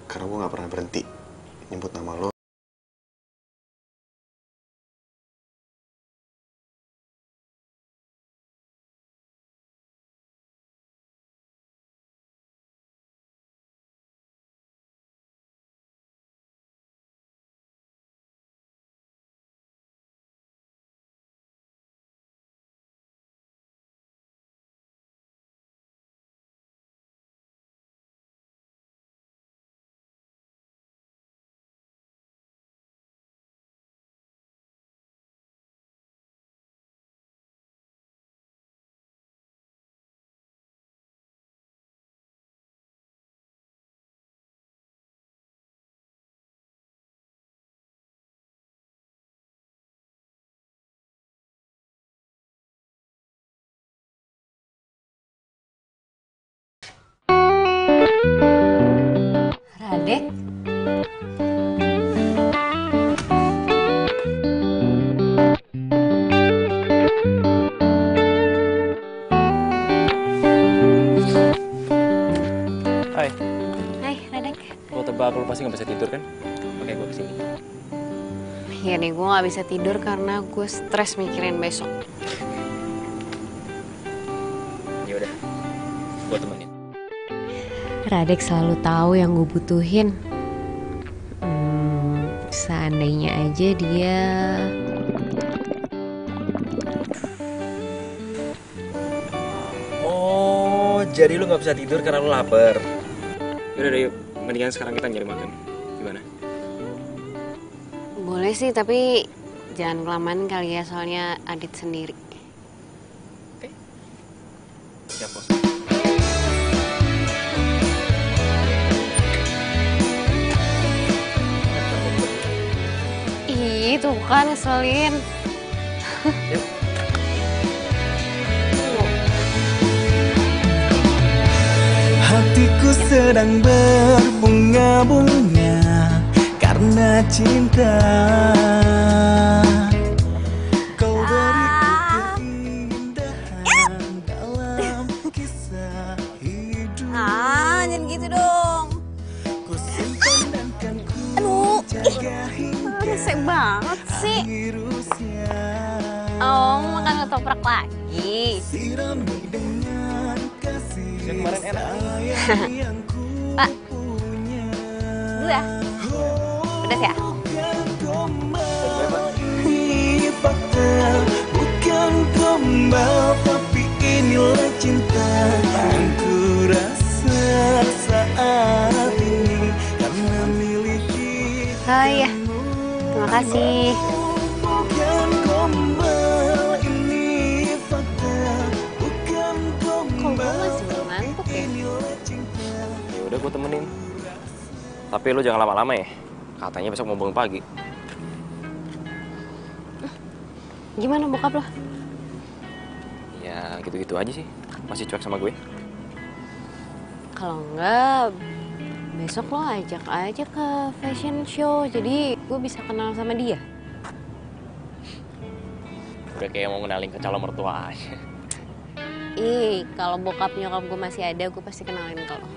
Karena gue nggak pernah berhenti nyebut nama lo. Radek. Hai. Hai, Radek. Lo tebak lo pasti nggak bisa tidur kan? Oke, gue kesini. Ya nih, gue gak bisa tidur karena gue stres mikirin besok. Ya udah, gue temenin. Radek selalu tahu yang gue butuhin. Seandainya aja dia... Oh, jadi lu nggak bisa tidur karena lu lapar. Yaudah deh, yuk. Mendingan sekarang kita nyari makan. Gimana? Boleh sih, tapi jangan kelamaan kali ya, soalnya Adit sendiri. Oke. Siap, bos. Ih, tuh kan ngeselin. Yuk. Hatiku sedang berbunga-bunga karena cinta. Kau beri keindahan dalam kisah hidup. Jangan gitu dong. Ku simpan dan kan ku jaga hingga Rese banget sih. akhir usia. Oh, makan ketoprak lagi. Sirami dengan kasih Kemarin enak. sayang yang ku Pak, punya. dulu ya. Pedas ya? Ini fakta, bukan gombal, tapi inilah cinta yang ku rasa saat ini karena miliki. Oh iya, terima kasih. Bukan gombal, ini fakta, bukan Kok gue gombal, masih belum ngantuk ya? inilah cinta. Ya udah gue temenin. Tapi lu jangan lama-lama ya. Katanya besok mau bangun pagi. Gimana bokap lo? Ya gitu-gitu aja sih. Masih cuek sama gue. Kalau enggak, besok lo ajak aja ke fashion show. Jadi gue bisa kenal sama dia. Udah kayak mau kenalin ke calon mertua aja. Ih, kalau bokap nyokap gue masih ada, gue pasti kenalin ke lo.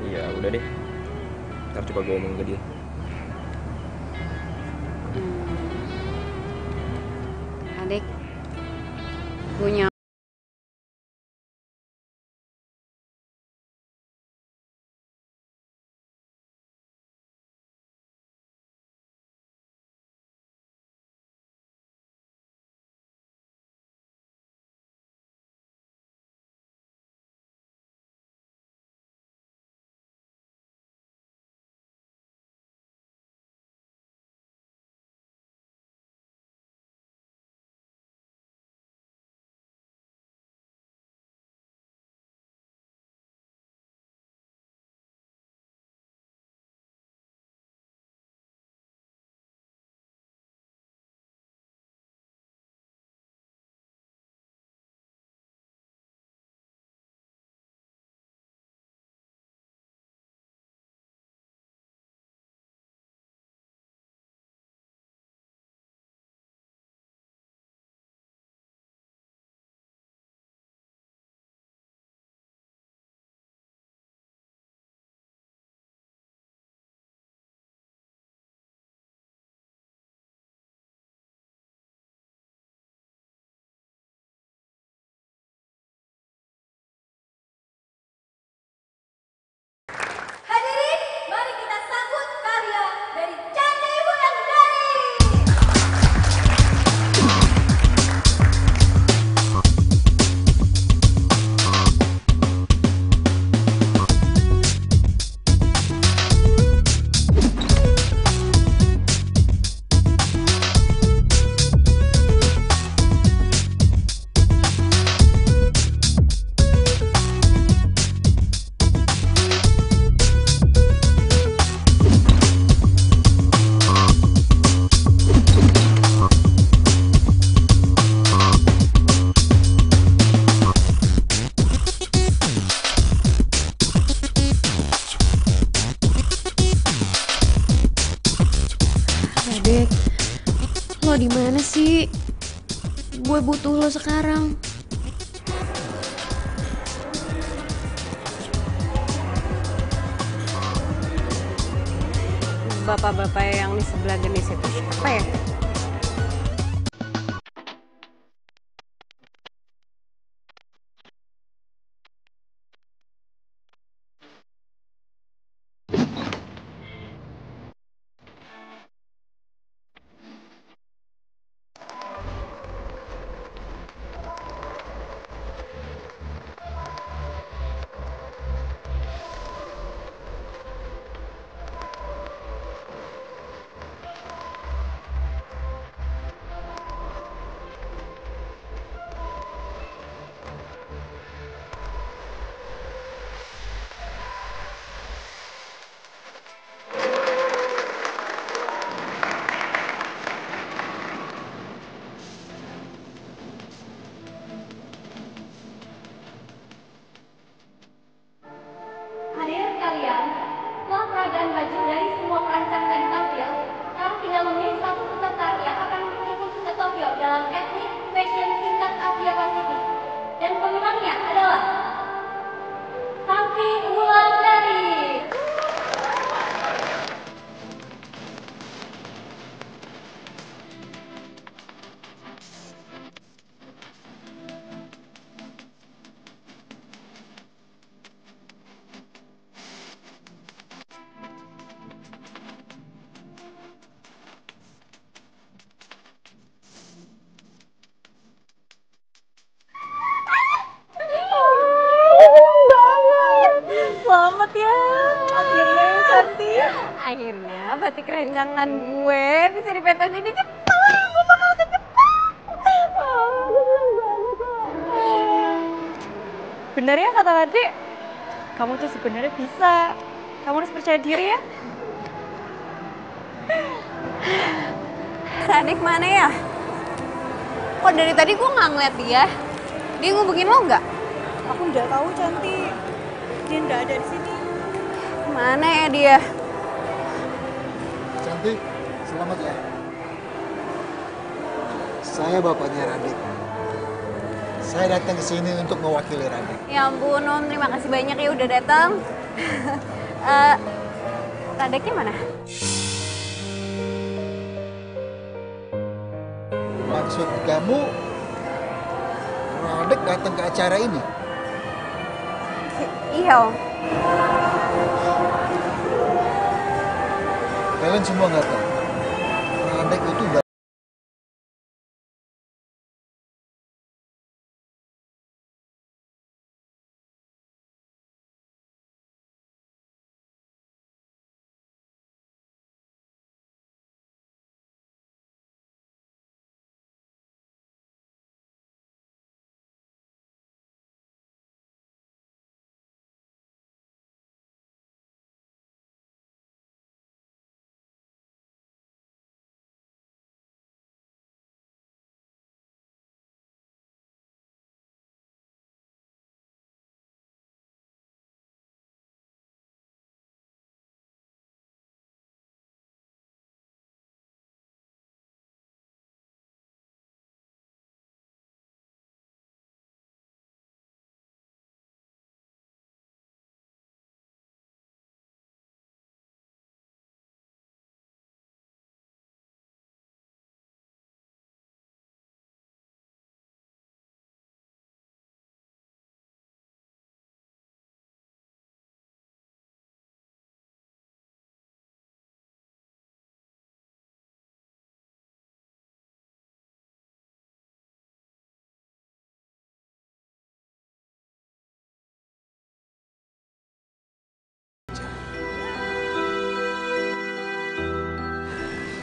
Iya udah deh. Ntar coba gue ngomong ke dia. Adek, punya Hadirin, mari kita sambut karya dari Candi Wulandari. Adek, lo di mana sih? Gue butuh lo sekarang. bapak-bapak yang di sebelah genis itu siapa ya? kepanjangan gue bisa dipentas ini cepat. Gue bakal cepat. Bener ya kata Ladi? Kamu tuh sebenarnya bisa. Kamu harus percaya diri ya. Radik mana ya? Kok dari tadi gue nggak ngeliat dia? Dia ngubungin lo nggak? Aku udah tahu Cantik. Dia nggak ada di sini. Mana ya dia? Cantik, selamat ya. Saya bapaknya Radit. Saya datang ke sini untuk mewakili Radit. Ya ampun Om, terima kasih banyak ya udah datang. Radeknya mana? Maksud kamu, Radit datang ke acara ini? Iya Om. Kalian semua nggak tahu. Radit itu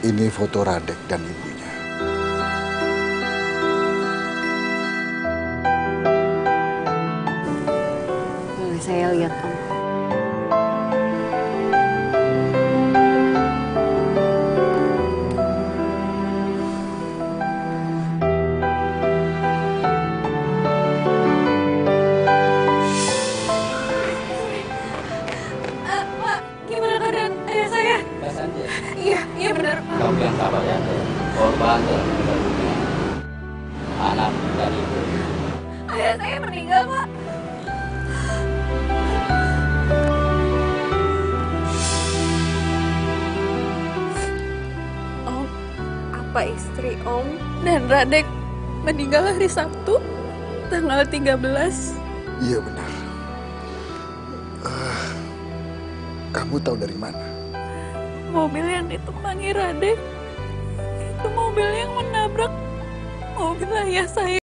ini foto Radek dan ibunya. Boleh saya lihat Om? Pak, gimana keadaan ayah saya? Iya benar. Kamu yang sabar ya. Korban telah meninggal. Anak dan ibu. Ayah saya meninggal, Pak. Om, apa istri Om dan Radek meninggal hari Sabtu tanggal 13? Iya benar. Kamu tahu dari mana? Mobil yang ditumpangi Radek itu mobil yang menabrak mobil ayah saya.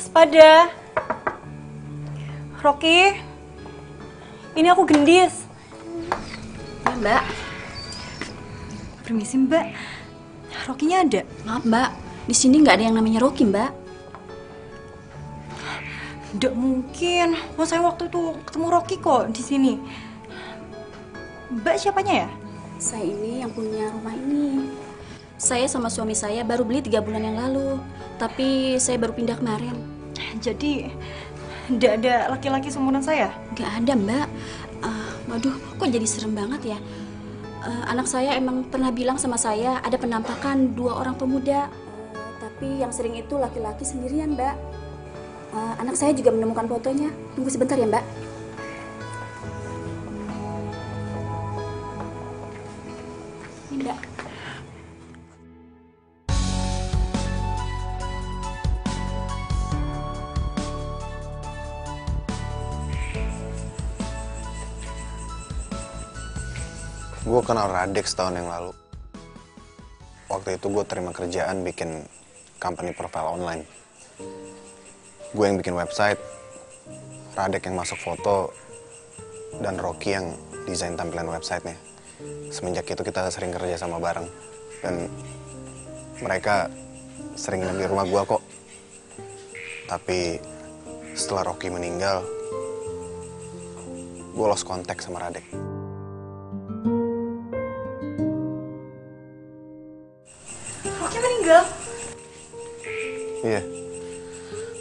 Sepada. Rocky. Ini aku Gendis. Ya, Mbak. Permisi, Mbak. Rocky-nya ada? Maaf, Mbak. Di sini nggak ada yang namanya Rocky, Mbak. Nggak mungkin. Wah, saya waktu itu ketemu Rocky kok di sini. Mbak siapanya ya? Saya ini yang punya rumah ini. Saya sama suami saya baru beli 3 bulan yang lalu. Tapi saya baru pindah kemarin. Jadi, nggak ada laki-laki seumuran saya? Nggak ada, Mbak. Waduh, kok jadi serem banget ya? Anak saya emang pernah bilang sama saya ada penampakan 2 orang pemuda. Tapi yang sering itu laki-laki sendirian, Mbak. Anak saya juga menemukan fotonya. Tunggu sebentar ya, Mbak. Ini, Mbak. Gue kenal Radek setahun yang lalu. Waktu itu gue terima kerjaan bikin company profile online. Gue yang bikin website, Radek yang masuk foto, dan Rocky yang desain tampilan websitenya. Semenjak itu kita sering kerja sama bareng. Dan mereka sering nginep di rumah gue kok. Tapi setelah Rocky meninggal, gue lost contact sama Radek. Iya,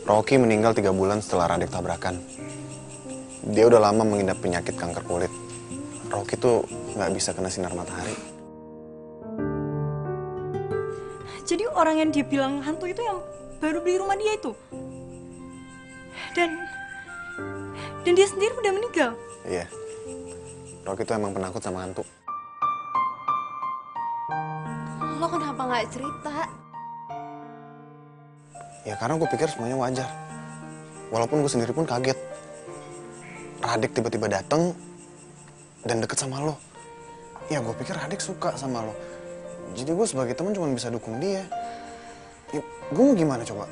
Rocky meninggal 3 bulan setelah Radek tabrakan. Dia udah lama mengidap penyakit kanker kulit. Rocky tuh nggak bisa kena sinar matahari. Jadi orang yang dia bilang hantu itu yang baru beli rumah dia itu? Dan dia sendiri udah meninggal? Iya, Rocky tuh emang penakut sama hantu. Lo kenapa nggak cerita? Ya karena gue pikir semuanya wajar. Walaupun gue sendiri pun kaget. Radek tiba-tiba dateng dan deket sama lo. Ya gue pikir Radek suka sama lo. Jadi gue sebagai teman cuma bisa dukung dia. Ya, gue mau gimana coba?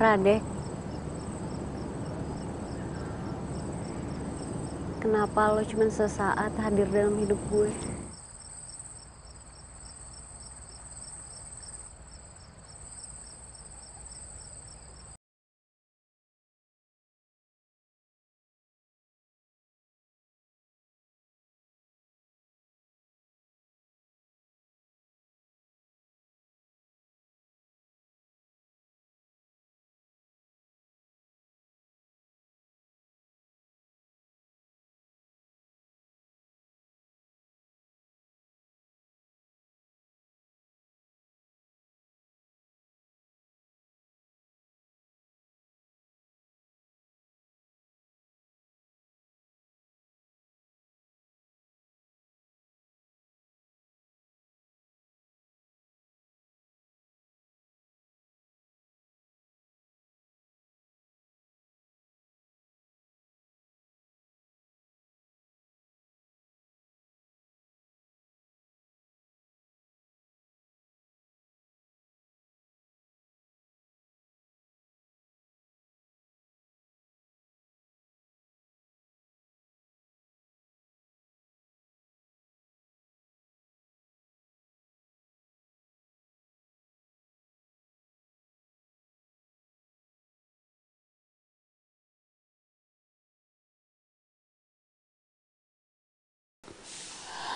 Radek, kenapa lo cuma sesaat hadir dalam hidup gue?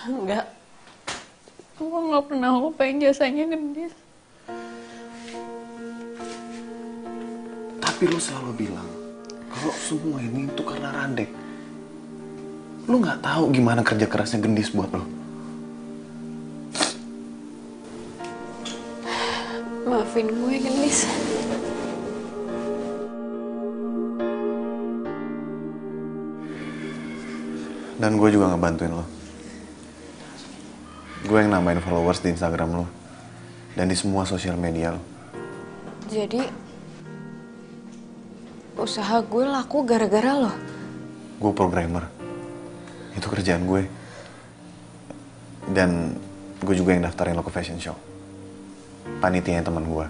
Enggak. Aku nggak pernah lupain jasanya Gendis. Tapi lo selalu bilang kalau semua ini itu karena Radek. Lo nggak tahu gimana kerja kerasnya Gendis buat lo. Maafin gue, Gendis. Dan gue juga ngebantuin lo. Gue yang nambahin followers di Instagram lo. dan di semua sosial media lo. Jadi usaha gue laku gara-gara lo? Gue programmer. Itu kerjaan gue. Dan gue juga yang daftarin lo ke fashion show. Panitianya teman gue.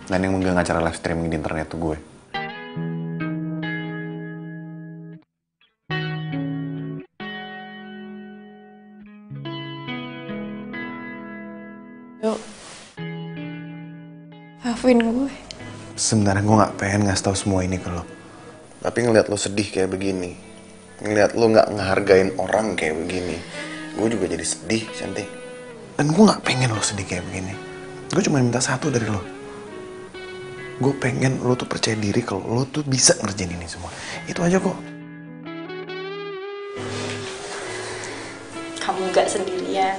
Dan yang megang acara live streaming di internet tuh gue. Yuk, maafin gue. Sebenarnya gue gak pengen ngasih tahu semua ini ke lo. Tapi ngeliat lo sedih kayak begini, ngeliat lo gak ngehargain orang kayak begini, gue juga jadi sedih, Cantik. Dan gue gak pengen lo sedih kayak begini. Gue cuma minta satu dari lo. Gue pengen lo tuh percaya diri kalau lo tuh bisa ngerjain ini semua. Itu aja kok. Kamu gak sendirian.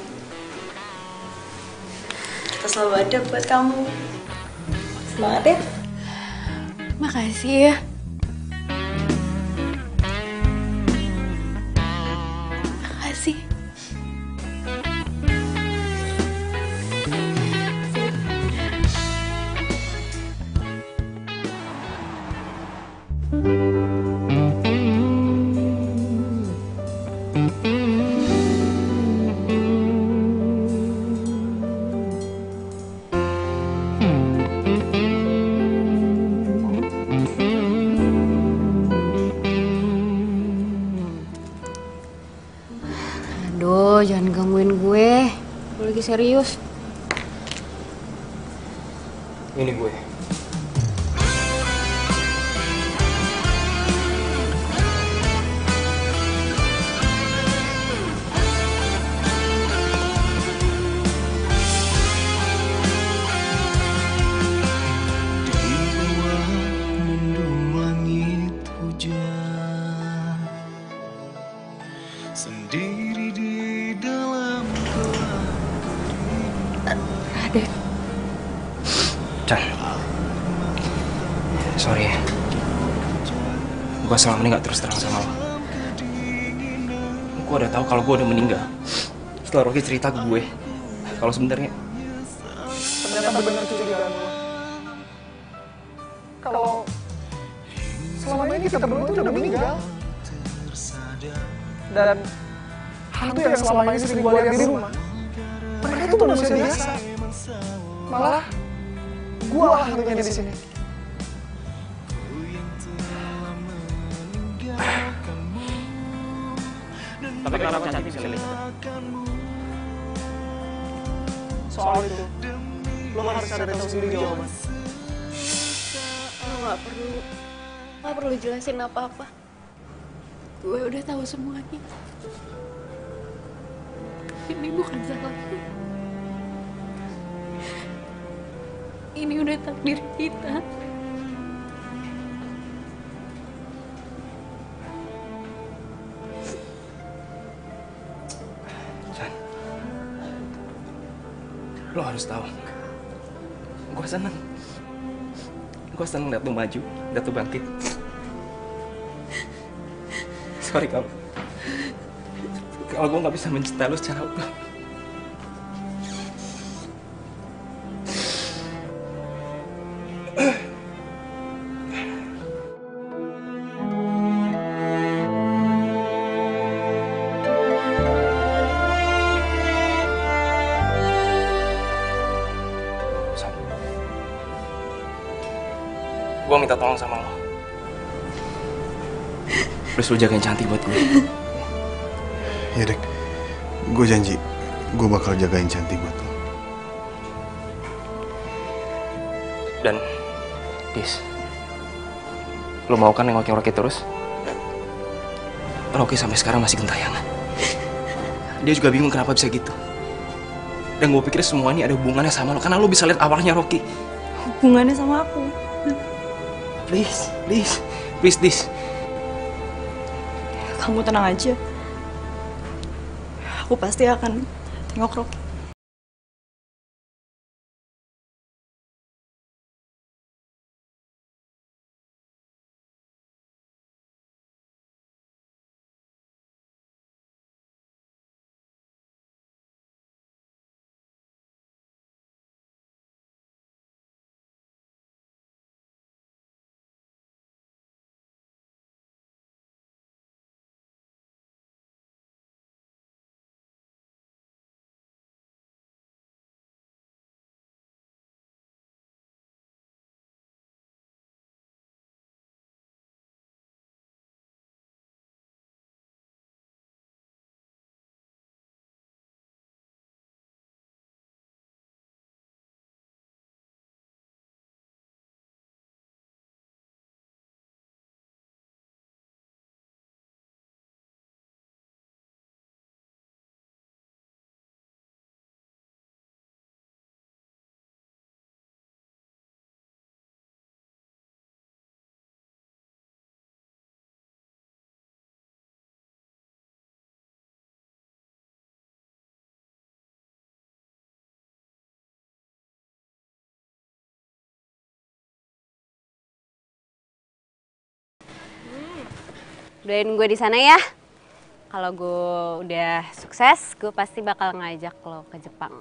Kita selalu ada buat kamu. Semangat ya. Makasih ya. Makasih. Aduh, jangan gangguin gue. Gue lagi serius. Ini gue. Sendiri di dalam Radek. Chan. Sorry ya. Gue selama ini gak terus terang sama lo. Gue udah tahu kalau gue udah meninggal. Setelah Rocky cerita ke gue kalau sebenarnya Ternyata benar itu dugaan lo. Kalau selama ini kita berdua tuh udah meninggal. Dan hantu yang selama ini sering gue lihat di rumah, mereka tuh manusia biasa. Malah gue hantunya di sini. tapi kenapa Cantik bisa lihat? Soal itu, lo harus cari tahu sendiri jawaban. Lo gak perlu jelasin apa-apa. Gue udah tahu semuanya. Ini bukan salahku. Ini udah takdir kita. San, lo harus tahu. Gue seneng. Gue seneng liat lo maju, liat lo bangkit. Sorry kalau gue nggak bisa mencintai lo secara utuh. Gue minta tolong sama lo. Terus lo jagain Cantik buat gue. Ya Dek, gue janji gue bakal jagain Cantik buat lo. Dan, Dis, lo mau kan nengokin Rocky terus? Rocky sampai sekarang masih gentayangan. Dia juga bingung kenapa bisa gitu. Dan gue pikir semua ini ada hubungannya sama lo, karena lo bisa lihat awalnya Rocky. Hubungannya sama aku. Please, Dis. Kamu tenang aja. Aku pasti akan tengok Rocky. Doain gue di sana ya. Kalau gue udah sukses, gue pasti bakal ngajak lo ke Jepang.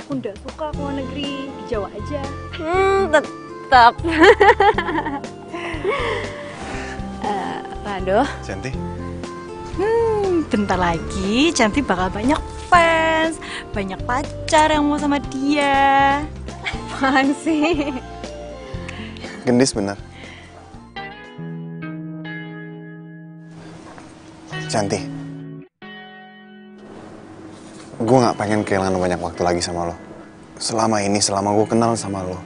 Aku nggak suka ke luar negeri, di Jawa aja. Tetap. Rado. Cantik. Bentar lagi Cantik bakal banyak fans, banyak pacar yang mau sama dia. Apaan sih? Gendis bener. Cantik. Gue gak pengen kehilangan banyak waktu lagi sama lo. Selama ini, selama gue kenal sama lo,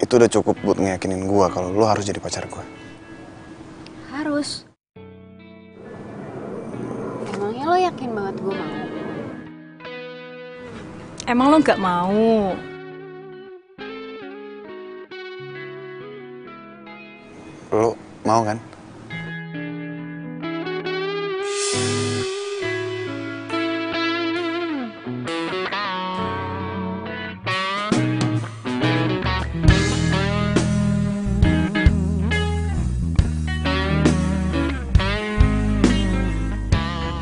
itu udah cukup buat ngeyakinin gue kalau lo harus jadi pacar gue. Harus. Emangnya lo yakin banget gue mau? Emang lo nggak mau? Lo mau kan?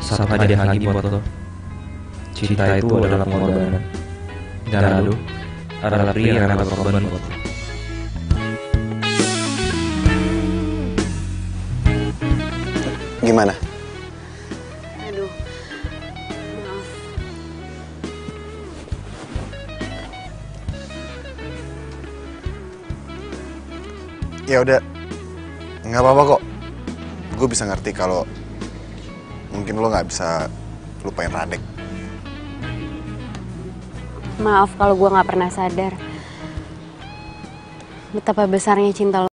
Satu hadiah lagi buat lo. Cinta itu adalah pengorbanan. Dan Rado adalah pria yang rela berkorban buat lo. Gimana? Aduh, maaf. Ya udah, nggak apa-apa kok. Gue bisa ngerti kalau mungkin lo nggak bisa lupain Radek. Maaf kalau gue nggak pernah sadar betapa besarnya cinta lo.